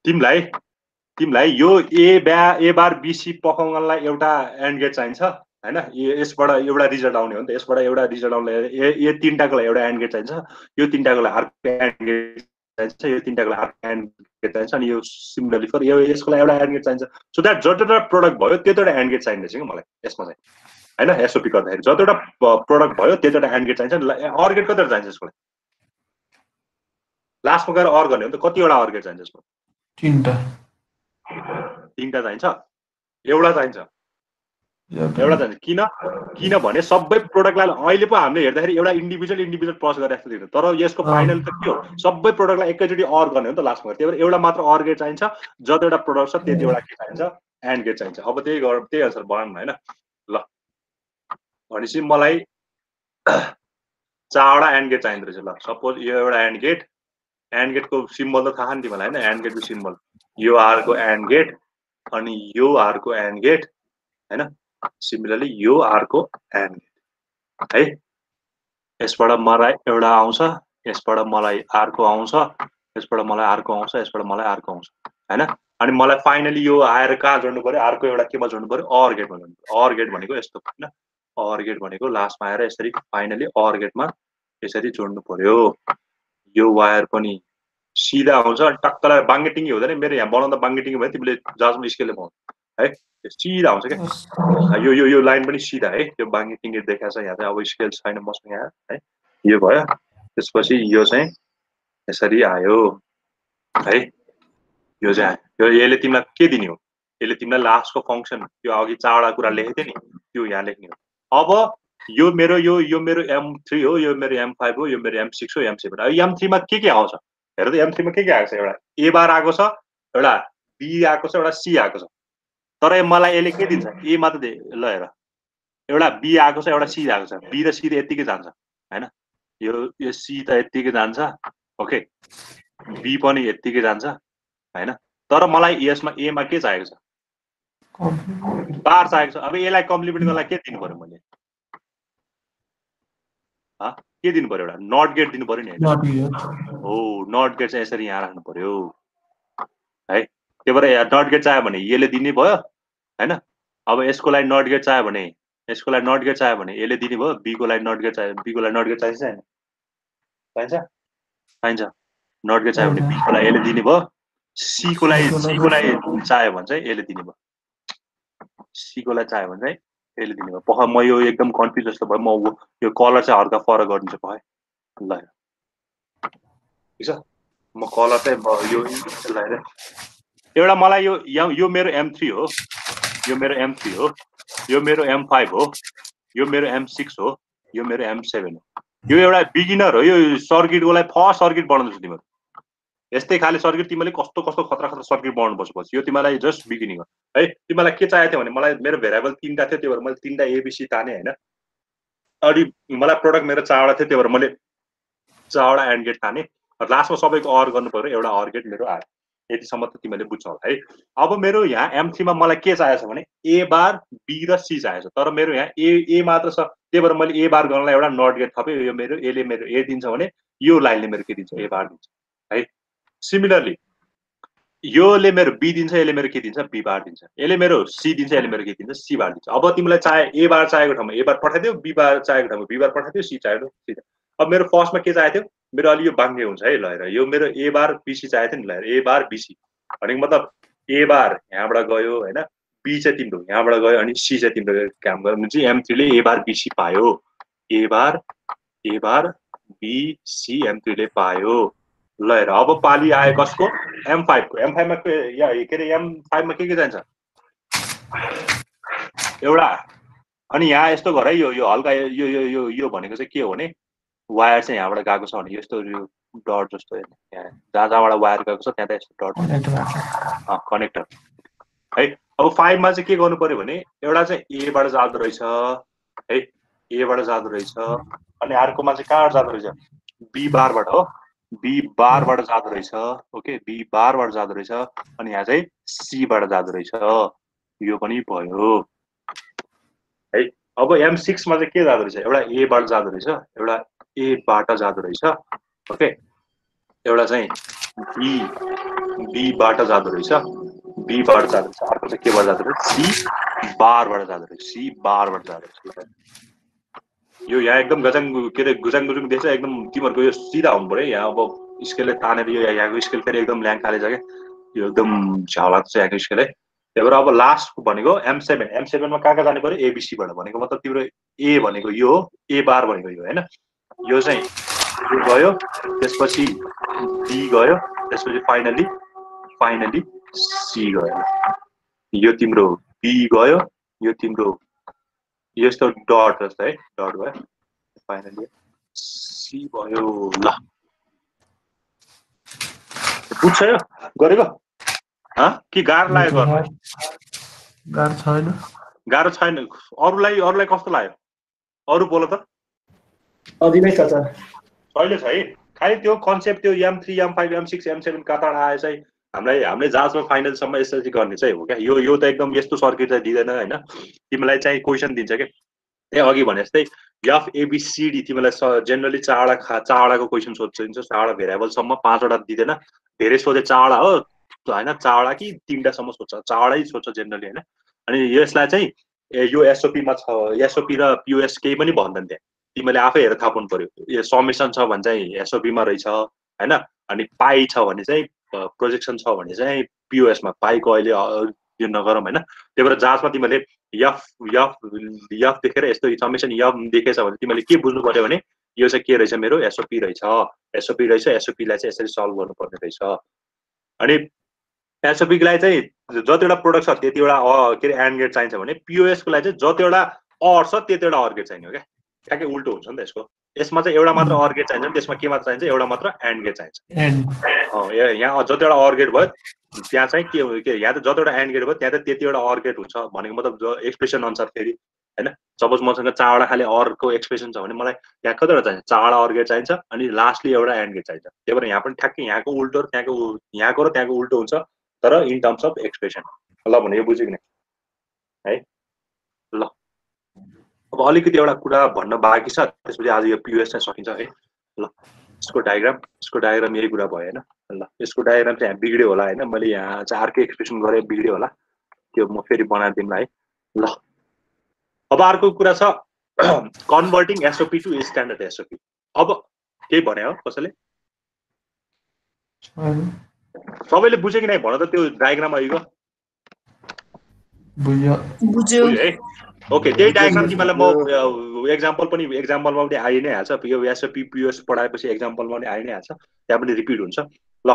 तिमीलाई यो ए बार बीसी पकाउनलाई एउटा एन्ड गेट चाहिन्छ हैन यसबाट एउटा रिजल्ट आउने हो नि त यसबाट एउटा रिजल्ट आउने यो तीनटाको लागि एउटा एन्ड गेट चाहिन्छ यो तीनटाको लागि अर्को एन्ड गेट चाहिन्छ यो तीनटाको लागि अर्को एन्ड गेट चाहिन्छ अनि यो सिमिलरली फर यो यसको लागि एउटा एन्ड गेट चाहिन्छ सो दैट जतिवटा प्रोडक्ट भयो त्यतिवटा एन्ड गेट चाहिन्छ कि मलाई यसमा चाहिँ हैन एसओपी गर्दाखेरि जतिवटा प्रोडक्ट भयो त्यतिवटा एन्ड गेट चाहिन्छ अर गेट कतिवटा चाहिन्छ यसको लागि लास्टमा गएर अर गर्ने हो नि त कतिवटा अर गेट चाहिन्छ यसको तीनटा चाहिन्छ एउटा चाहिन्छ किनभने सबै प्रोडक्टलाई अहिले पो हामीले हेर्दाखेरि एउटा इन्डिभिजुअल प्रोसेस गरेर जस्तो तर यसको फाइनल त के हो सबै प्रोडक्टलाई एकैचोटि अर गर्ने हो नि त लास्टमा त्यही भएर एउटा मात्र अर गेट चाहिन्छ जतिवटा प्रोडक्ट छ त्यतिवटा के चाहिन्छ एन्ड गेट चाहिन्छ अब त्यही अनुसार बनाउनु हैन ल भनेपछि मलाई चारवटा एन्ड गेट चाहिँदो रहेछ ल सपोज यो एउटा एन्ड गेटको सिम्बल त थाहा नि तिमीलाई हैन एन्ड गेटको सिम्बल यो आर को एन्ड गेट अनि यो आर को एन्ड गेट हैन सिमिलरली यो आर को एन्ड गेट है यसबाट मलाई एउटा आउँछ यसबाट मलाई आरको आउँछ यसबाट मलाई आरको आउँछ यसबाट मलाई आरको आउँछ हैन अनि मलाई फाइनली यो आएर कहाँ जोड्नु पर्यो आरको एउटा केमा जोड्नु पर्यो अर गेटमा जोड्नु पर्यो अर गेट भनेको यस्तो हैन अर गेट भनेको लास्टमा आएर यसरी फाइनली अर गेटमा यसरी जोड्नु पर्यो यो वायर पनि सिधा आउँछ टक्कलाई बाङ्गेटिङी हुँदैन मेरो यहाँ बनाउँदा बाङ्गेटिङी भयो तिमीले जाजमा स्केलले बनाउ है सीधा आउँछ क्या यो लाइन पनि सीधा है यो बाङ्गेटिङी देखाएको छ यहाँ चाहिँ अब स्केल छैन मसँग यहाँ है यो भयो त्यसपछि यो चाहिँ यसरी आयो है यो चाहिँ यो यसले तिमीलाई के दिने हो यसले तिमीलाई लास्टको फङ्सन यो अघि चारवटा कुरा लेखेको थिएँ नि त्यो यहाँ लेख्ने हो अब यो मेरो M3 हो यो मेरो M5 हो यो मेरो M6 हो M7 अब M3 मा के आउँछ हेर त M3 मा के आएको छ एउटा ए बार आएको छ एउटा बी आएको छ एउटा सी आएको छ तर मलाई यसले के दिन्छ ए मात्र ल हेर एउटा बी आएको छ एउटा सी आएको छ बी र सी त यतिकै जान्छ हैन यो सी त यतिकै जान्छ ओके बी पनि यतिकै जान्छ हैन तर मलाई यसमा ए मा के चाहिएको छ बार चाहिएको छ अब यसलाई कम्प्लिमेन्ट गर्नलाई के दिनु पर्यो मैले के दिनु पर्यो एउटा नट गेट दिनु पर्यो नि हो नट गेट चाहिँ यसरी यहाँ राख्नु पर्यो है त्यही भएर नट गेट चाहियो भने यसले दिने भयो हैन अब यसको लागि नट गेट चाहियो भने यसले दिने भयो बी को लागि नट गेट चाहियो बी को लागि नट गेट चाहिन्छ हैन चाहिन्छ नट गेट चाहियो भने बी को लागि यसले दिने भयो सी को लागि चाहियो भने चाहिँ यसले दिने भयो सी को लागि चाहियो भने चाहिँ यसले दिने भयो पख म यो एकदम कन्फ्युज जस्तो भयो म यो कलर चाहिँ हल्का फरक गरिदिन्छु पख ल ठीक छ म कलर चाहिँ यो ल एउटा मलाई यो मेरो M3 हो यो मेरो M3 हो यो मेरो M5 हो यो मेरो M6 हो यो मेरो M7 हो यो एउटा बिगिनर हो यो सर्किटको लागि फर्स्ट सर्किट बनाउँदैछु तिमीहरु यस्तै खाले सर्किट तिमीले कस्तो खतरा सर्किट बनाउनु पर्छ पछि यो तिमीलाई जस्ट बिगिनिङ हो है तिमीलाई के चाहिएको थियो भने मलाई मेरो भेरिएबल 3टा थियो त्यही भएर मैले 3टा एबीसी ताने हैन अनि मलाई प्रोडक्ट मेरो 4वटा थियो त्यही भएर मैले 4वटा एन्ड गेट ताने लास्टमा सबैको अर गर्नु पर्यो एउटा अर गेट मेरो आयो यतिसम्म त तिमीले बुझ्छौ होला है अब मेरो यहाँ M3 मा मलाई के चाहिएको छ भने ए बार बी र सी चाहिएको छ तर मेरो यहाँ ए मात्र छ त्यही भएर मैले ए बार गर्नलाई एउटा नट गेट थपे यो मेरो एले मेरो ए दिन्छ भने यो लाइनले मेरो के दिन्छ ए बार दिन्छ है सिमिलरली योले मेरो बी दिन्छ यसले मेरो के दिन्छ बी बार दिन्छ यसले मेरो सी दिन्छ यसले मेरो के दिन्छ सी बार दिन्छ अब तिमीलाई चाहे ए बार चाहेको ठाउँमा ए बार पठाइदियो बी बार चाहेको ठाउँमा बी बार पठाइदियो सी चाहेको सी अब मेरो फर्स्टमा के चाहिएको थियो मेरो अलि यो बाङ्गे हुन्छ है ल हेर यो मेरो ए बार बीसी चाहिएको थियो नि ल हेर ए बार बीसी भनेको मतलब ए बार यहाँबाट गयो हैन बी चाहिँ तिम्रो यहाँबाट गयो अनि सी चाहिँ तिम्रो काम गर्यो भने चाहिँ M3 ले A बार B C पायो A bar B C M3 ले पायो ल हेर अब पाली आयो कसको M5 को M5 मा के अरे M5 मा के जान्छ एउटा अनि यहाँ यस्तो गर है यो हल्का यो भनेको चाहिँ के हो भने वायर चाहिँ यहाँबाट गएको छ भने यस्तो यो डट जस्तो हैन यहाँ जहाँबाट वायर गएको छ त्यहाँ त यस्तो डट कनेक्टर है अब 5 मा चाहिँ के गर्नु पर्यो भने एउटा चाहिँ A बाट जाँदो रहेछ है A बाट जाँदो रहेछ अनि अर्कोमा चाहिँ कहाँबाट जाँदो रहेछ B बारबाट हो B बारबाट जाँदो रहेछ ओके B बारबाट जाँदो रहेछ अनि यहाँ चाहिँ C बाट जाँदो रहेछ यो पनि भयो है अब M6 मा चाहिँ के जाँदो रहेछ एउटा A बाट जाँदो रहेछ एउटा A बाट जाँदो रहेछ ओके एउटा चाहिँ B बाट जाँदो रहेछ B बाट जाँदो रहेछ अर्को चाहिँ के बाट जाँदो रहेछ C बारबाट जाँदो रहेछ C बारबाट जाँदो रहेछ यो यहाँ एकदम गुजाङ देख्छ एकदम तिमीहरुको यो सिधा हुनु पर्यो यहाँ अब स्केलले तानेर यो यहाँको स्केल फेरि एकदम ल्याङकाले छ के यो एकदम झ्याउ लाग्छ यहाँको स्केल है त्यही भएर अब लास्ट भनेको M7 मा कहाँ जानु पर्यो ABC बाट भनेको मतलब तिम्रो A भनेको यो हो A बार भनेको यो हैन यो चाहिँ यो गयो त्यसपछि B गयो त्यसपछि फाइनली C गयो यो तिम्रो B गयो यो तिम्रो यस्तो डट जस्तो है डट भयो फाइनली C भयो ल पुग्छ यो गरेको कि गाह्रो लाग्यो गर्न गाह्रो छैन अरूलाई कस्तो लाग्यो अरू बोल त अदिमै कता छैन है खालि त्यो कन्सेप्ट त्यो M3 M5 M6 M7 कताबाट आए चाहिँ हामीले जाँचमा फाइनलसम्म यसरी गर्ने चाहिँ हो क्या यो त एकदम यस्तो सर्किट चाहिँ दिँदैन हैन तिमीलाई चाहिँ क्वेशन दिन्छ के त्यही अघि भने जस्तै FABCD तिमीलाई जेनरली चारवटाको क्वेशन सोध्छ चारवटा भेरिएबलसम्म 5 वटा दिँदैन धेरै सोधे चारवटा हो हैन चारवटा कि 3टासम्म सोध्छ चारवटै सोध्छ जेनरली हैन अनि यसलाई चाहिँ यो एसओपी मा छ एसओपी र POS केही पनि भन्दैन त्यहाँ तिमीले आफै हेरेर थाहा पाउनु पर्यो यो समेसन छ भने चाहिँ एसओपी मा रहेछ हैन अनि पाई छ भने चाहिँ प्रोजेक्सन छ भने चाहिँ POS मा पाईको अहिले यो नगरौँ हैन त्यही भएर जाँचमा तिमीले यफ देखेर यस्तो समेसन यफ देखेछ भने तिमीले के बुझ्नु पर्यो भने यो चाहिँ के रहेछ मेरो एसओपी रहेछ एसओपी लाई चाहिँ यसरी सल्भ गर्नुपर्ने रहेछ अनि एसओपी लाई चाहिँ जतिवटा प्रोडक्ट छ त्यतिवटा के अरे एन्ड गेट चाहिन्छ भने POS को लागि चाहिँ जतिवटा अर छ त्यतिवटा अर गेट चाहिन्छ क्या ठ्याक्कै उल्टो हुन्छ नि त यसको यसमा चाहिँ एउटा मात्र अर गेट चाहिन्छ त्यसमा के मात्र चाहिन्छ एउटा मात्र एन्ड गेट चाहिन्छ यहाँ जतिवटा अर गेट भयो त्यहाँ चाहिँ के यहाँ त जतिवटा एन्ड गेट भयो त्यहाँ त त्यतिवटा अर गेट हुन्छ भनेको मतलब एक्सप्रेसन अनुसार फेरि हैन सपोज मसँग चारवटा खाली अरको एक्सप्रेसन छ भने मलाई यहाँ कतिवटा चाहिन्छ चारवटा अर गेट चाहिन्छ अनि लास्टली एउटा एन्ड गेट चाहिन्छ त्यही भएर यहाँ पनि ठ्याक्कै यहाँको उल्टो र यहाँको र त्यहाँको उल्टो हुन्छ तर इन टर्म्स अफ एक्सप्रेसन ल भने यो बुझ्यो कि है ल अब अलिकति एउटा कुरा भन्न बाँकी छ त्यसपछि आज यो POS चाहिँ सकिन्छ है ल यसको डायग्राम यही कुरा भयो हैन ल यसको डायग्राम चाहिँ बिग्ड्यो होला हैन मैले यहाँ चाहिँ अर्कै एक्सप्रेसन गरे बिग्ड्यो होला त्यो म फेरि बनाइदिउँला है ल अब अर्को कुरा छ converting SOP to standard SOP अब के भने हो कसैले सबैले बुझ्यो कि नै भन त त्यो डायग्राम आइगयो बुझ्यो है ओके त्यही डायग्राम तिमीलाई म एक्जाम्पलमा पनि आइ नै हाल्छ यो एसओपी POS पढाएपछि एक्जाम्पलमा पनि आइ नै हाल्छ त्यहाँ पनि रिपिट हुन्छ ल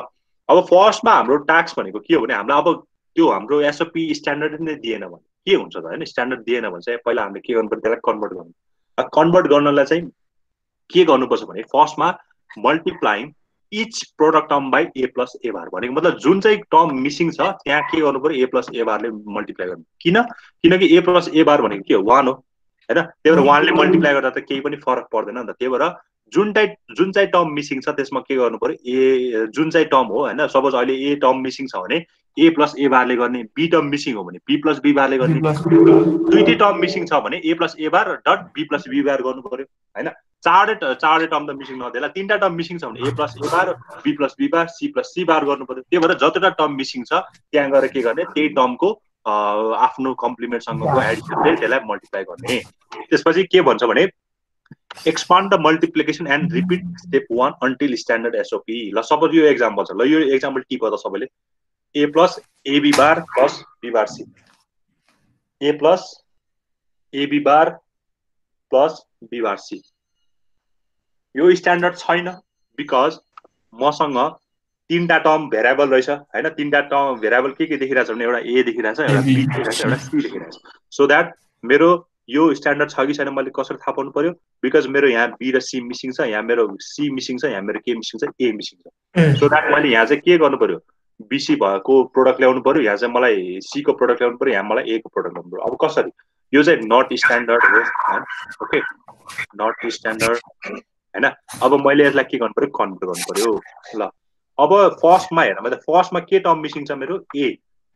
अब फर्स्टमा हाम्रो टास्क भनेको के हो भने हामीलाई अब त्यो हाम्रो एसओपी स्ट्यान्डर्ड नै दिएन भने के हुन्छ त हैन स्ट्यान्डर्ड दिएन भने चाहिँ पहिला हामीले के गर्नु पर्छ त्यसलाई कन्भर्ट गर्नलाई चाहिँ के गर्नुपर्छ भने फर्स्टमा multiplying each product term by A plus A बार भनेको मतलब जुन चाहिँ टर्म मिसिङ छ त्यहाँ के गर्नु पर्यो A प्लस A बारले मल्टिप्लाई गर्नु किनकि A प्लस A बार भनेको के हो 1 हो हैन त्यही भएर 1 ले मल्टिप्लाई गर्दा त केही पनि फरक पर्दैन नि त त्यही भएर जुन चाहिँ टर्म मिसिङ छ त्यसमा के गर्नु पर्यो A जुन चाहिँ टर्म हो हैन सपोज अहिले A टर्म मिसिङ छ भने A प्लस A बारले गर्ने B टर्म मिसिङ हो भने B प्लस B बारले गर्ने दुईटै टर्म मिसिङ छ भने A plus A bar dot B plus B बार गर्नु पर्यो हैन चारवटै टर्म त मिसिङ नदेला तीनटा टर्म मिसिङ छ भने A plus A bar B plus B bar C plus C बार गर्नु पर्यो त्यही भएर जतिवटा टर्म मिसिङ छ त्यहाँ गएर के गर्ने त्यही टर्मको आफ्नो कम्प्लिमेन्टसँगको एडिसनले त्यसलाई मल्टिप्लाई गर्ने त्यसपछि के भन्छ भने expand the multiplication and repeat step 1 until standard SOP ल सपोज यो एक्जाम्पल छ ल यो एक्जाम्पल टिप त सबैले A plus AB bar plus B bar C A plus AB bar plus B bar C. यो स्ट्यान्डर्ड छैन बिकज मसँग तीनटा टर्म भेरिएबल रहेछ हैन तीनटा टर्म भेरिएबल के देखिरहेछ भने एउटा A देखिरहेछ एउटा B देखिरहेछ एउटा C देखिरहेछ सो दैट मेरो यो स्ट्यान्डर्ड छ कि छैन मैले कसरी थाहा पाउनु पर्यो बिकज मेरो यहाँ B र C मिसिङ छ यहाँ मेरो C मिसिङ छ यहाँ मेरो के मिसिङ छ A मिसिङ छ सो दैट मैले यहाँ चाहिँ के गर्नु पर्यो BC भएको प्रोडक्ट ल्याउनु पर्यो यहाँ चाहिँ मलाई C को प्रोडक्ट ल्याउनु पर्यो यहाँ मलाई A को प्रोडक्ट ल्याउनु पर्यो अब कसरी यो चाहिँ नट स्ट्यान्डर्ड हो ओके नट स्ट्यान्डर्ड हैन अब मैले यसलाई के गर्नु पर्यो कन्भर्ट गर्नु पर्यो ल अब फर्स्टमा हेर्न मैले फर्स्टमा के टर्म मिसिङ छ मेरो A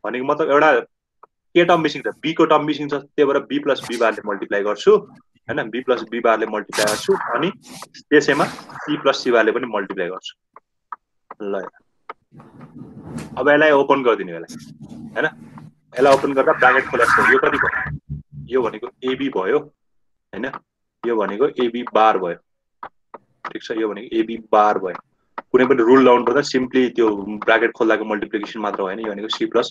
भनेको मतलब एउटा के टर्म मिसिङ छ B को टर्म मिसिङ छ त्यही भएर B प्लस B बारले मल्टिप्लाई गर्छु हैन B प्लस B बारले मल्टिप्लाई गर्छु अनि त्यसैमा C प्लस C बारले पनि मल्टिप्लाई गर्छु ल अब यसलाई ओपन गरिदिनु यसलाई हैन यसलाई ओपन गर्दा ब्राकेट खोलेको यो कति भयो यो भनेको AB भयो हैन यो भनेको AB बार भयो ठीक छ यो भनेको AB बार भयो कुनै पनि रुल लाउनु पर्दा सिम्पली त्यो ब्राकेट खोल्दाको मल्टिप्लिकेसन मात्र होइन यो भनेको C प्लस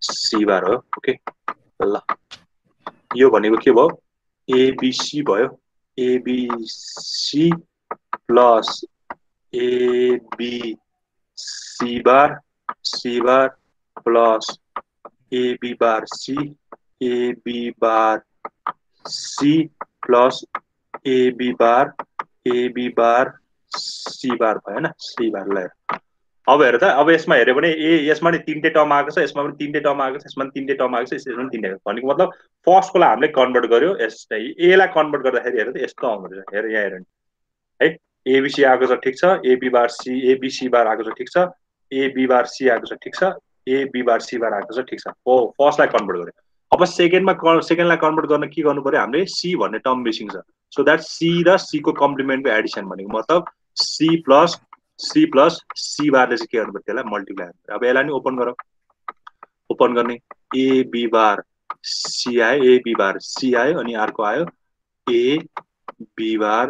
C बार हो ओके ल यो भनेको के भयो ABC भयो ABC प्लस ABC बार C बार प्लस AB बार C AB बार C प्लस AB बार C बार भयो हैन C बार ल अब हेर त अब यसमा हेर्यो भने यसमा नि तीनटै टर्म आएको छ यसमा पनि तीनटै टर्म आएको छ यसमा पनि तीनटै टर्म आएको छ यसमा पनि तीनटै भनेको मतलब फर्स्टको लाई हामीले कन्भर्ट गर्यो ए लाई कन्भर्ट गर्दाखेरि हेर त यस्तो आउँदो रहेछ हेर यहाँ हेर है ABC आएको छ ठीक छ AB बार C ABC बार आएको छ ठीक छ AB बार C आएको छ ठीक छ AB बार C बार आएको छ ठीक छ हो फर्स्टलाई कन्भर्ट गर्यो अब सेकेन्डलाई कन्भर्ट गर्न के गर्नु पर्यो हामीले C भन्ने टर्म मिसिङ छ सो दैट C र C को कम्प्लिमेन्टको एडिसन भनेको मतलब C प्लस C बारले चाहिँ के गर्नु पर्यो त्यसलाई मल्टिप्लाई गर्नु अब यसलाई नि ओपन गरौँ ओपन गर्ने AB बार C आयो AB बार C आयो अनि अर्को आयो AB बार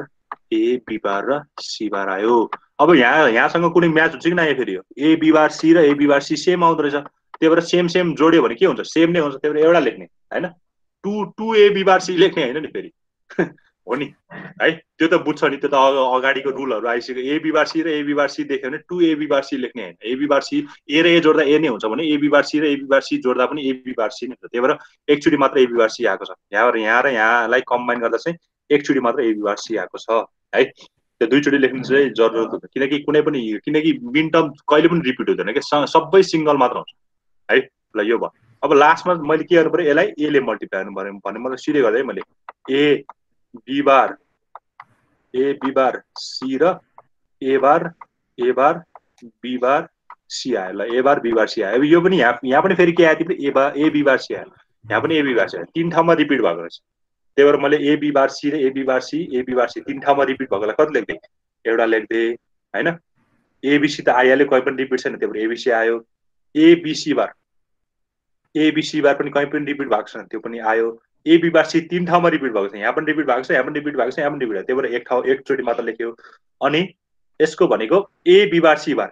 र C बार आयो अब यहाँसँग कुनै म्याच हुन्छ कि न फेरि यो AB बार C र AB बार C सेम आउँदो रहेछ त्यही भएर सेम जोड्यो भने के हुन्छ सेम नै हुन्छ त्यही भएर एउटा लेख्ने हैन 2 AB बार C लेख्ने हैन नि फेरि हो नि है त्यो त बुझ्छ नि त्यो त अगाडिको रुलहरु आइसक्यो AB बार C र AB बार C देख्यो भने 2 AB बार C लेख्ने हैन AB बार C A र A जोड्दा A नै हुन्छ भने AB बार C र AB बार C जोड्दा पनि AB बार C नै हुन्छ त्यही भएर एकचोटी मात्र AB बार C आएको छ यहाँ र यहाँलाई कम्बाइन गर्दा चाहिँ एकचोटी मात्र AB बार C आएको छ है त्यो दुईचोटी लेख्नु चाहिँ जरुरत हुन्छ किनकि कुनै पनि किनकि मिन टर्म कहिले पनि रिपिट हुँदैन के सबै सिंगल मात्र हुन्छ है ल यो भयो अब लास्टमा मैले के गर्नु पर्यो यसलाई A ले मल्टिप्लाई गर्नु पर्यो भने मैले सिधै गर्दै मैले AB बार C र A bar B bar C आयो ल A bar B bar C आयो अब यो पनि यहाँ पनि फेरि के आयो तिम्रो A B बार C आयो यहाँ पनि AB बार C आयो तीन ठाउँमा रिपिट भएको रहेछ त्यही भएर मैले AB बार C र AB बार C तीन ठाउँमा रिपिट भएकोलाई कति लेख्दै एउटा लेख्दै हैन ABC त आइहाल्यो कहीँ पनि रिपिट छैन त्यही भएर ABC आयो ABC बार पनि कहीँ पनि रिपिट भएको छैन त्यो पनि आयो AB बार C तीन ठाउँमा रिपिट भएको छ यहाँ पनि रिपिट भएको छ यहाँ पनि रिपिट भएको छ यहाँ पनि रिपिट त्यही भएर एकचोटी मात्र लेख्यो अनि यसको भनेको AB बार C बार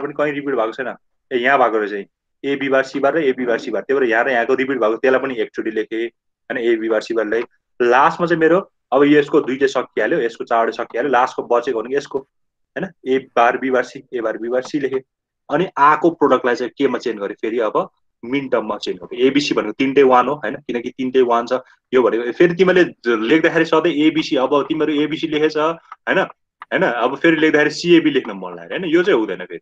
पनि कहीँ रिपिट भएको छैन यहाँ भएको रहेछ AB बार C बार र AB बार C बार त्यही भएर यहाँ र यहाँको रिपिट भएको त्यसलाई पनि एकचोटी लेखेँ हैन AB बार C बारले लास्टमा चाहिँ मेरो अब यसको दुईटै सकिहाल्यो यसको चारवटै सकिहाल्यो लास्टको बचेको भनेको यसको हैन A bar B bar C लेखेँ अनि आको प्रोडक्टलाई चाहिँ केमा चेन्ज गरे फेरि अब मिन टर्ममा चेन्ज गरे ABC भनेको तीनटै 1 हो हैन किनकि तीनटै 1 छ यो भनेको फेरि तिमीले लेख्दाखेरि सधैँ ABC अब तिमीहरू ABC लेखेछ हैन अब फेरि लेख्दाखेरि CAB लेख्न मन लाग्यो हैन यो चाहिँ हुँदैन फेरि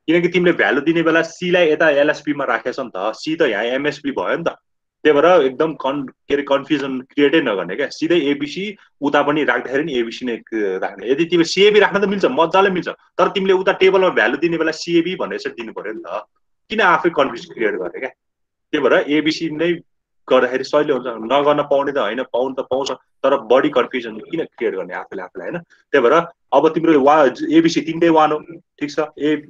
किनकि तिमीले भ्यालु दिने बेला C लाई यता LSB मा राखेछ नि त C त यहाँ MSB भयो नि त त्यही भएर एकदम कन्फ्युजन क्रिएटै नगर्ने क्या सिधै ABC उता पनि राख्दाखेरि नि ABC नै राख्ने यदि तिमीले CAB राख्न त मिल्छ मजाले मिल्छ तर तिमीले उता टेबलमा भ्यालु दिने बेला CAB भनेर चाहिँ दिनु पर्यो नि त किन आफै कन्फ्युजन क्रिएट गर्ने क्या त्यही भएर ABC नै गर्दाखेरि सजिलो हुन्छ नगर्न पाउने त हैन पाउन त पाउँछ तर बडी कन्फ्युजन किन क्रिएट गर्ने आफैले हैन त्यही भएर अब तिम्रो ABC तीनटै 1 हो ठीक छ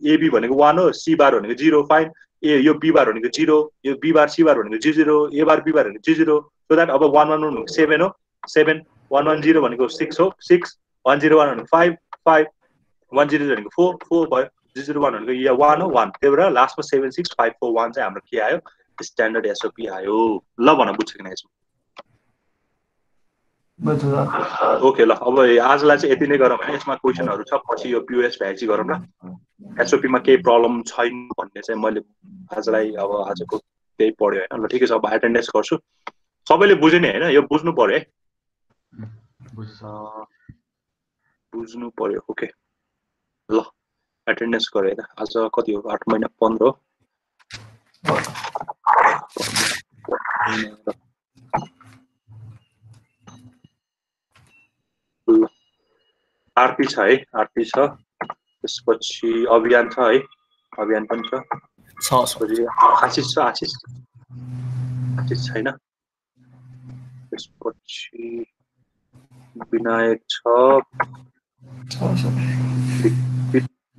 AB भनेको 1 हो C बार भनेको 0 फाइन यो B बार भनेको 0 यो B बार C बार भनेको 0 A बार B बार भनेको 0 सो दैट अब 1 1 भनेको 7 हो 7 1 1 0 भनेको 6 हो 6 1 0 1 भनेको 5 5 1 0 भनेको 4 4 भयो 0 1 भनेको यहाँ 1 हो 1 त्यही भएर लास्टमा 7 6 5 4 1 चाहिँ हाम्रो के आयो स्ट्यान्डर्ड एसओपी आयो ल भन बुझ्छ कि यसमा ओके ल अब आजलाई चाहिँ यति नै गरौँ हैन यसमा क्वेशनहरु छ पछि यो पीओएस भ्याइसी गरौँ ल एसओपी मा केही प्रब्लम छैन भन्ने चाहिँ मैले आजलाई अब आजको त्यही पढ्यो हैन ल ठिकै छ अब एटेन्डेन्स गर्छु सबैले बुझे नि हैन यो बुझ्नु पर्यो है बुझ्नु पर्यो ओके ल एटेन्डेन्स गरे हैन आज कति हो 8 महिना 15 आरती छ है आरती छ त्यसपछि अभियान छ है अभियान पनि छ त्यसपछि आशिष छ आशिष छैन त्यसपछि विनायक छ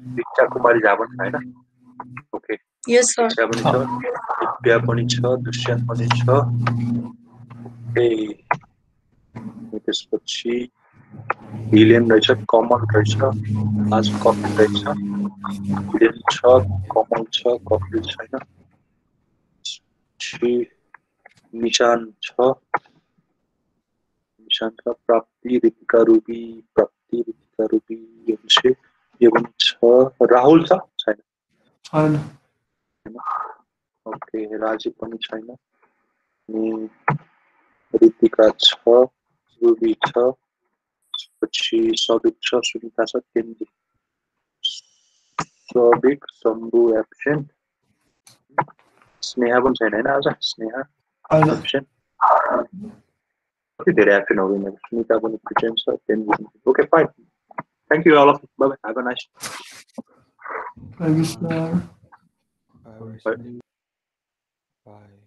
दीक्षा कुमारी झा पनि छ हैन ओके यस सर दीक्षा पनि छ दिव्या पनि छ दुष्यन्त पनि छ ओके त्यसपछि हिलेन रहेछ कमल रहेछ आज कपिल रहेछ हिलेन छ कमल छ कपिल छैन निशान छ प्राप्ति रितिका रूबी यो पनि छ राहुल छ छैन ओके राजीव पनि छैन अनि रितिका छ रूबी छ पछि सबिक छ सुनिता छ केन्जी सबिक शम्भु एब्सेन्ट स्नेहा पनि छैन हैन आज स्नेहा एब्सेन्ट कति धेरै एब्सेन्ट हो भने सुनिता पनि प्रेजेन्ट छ Kenji okay fine thank you all of bye bye have a nice Thank you, sir. Bye.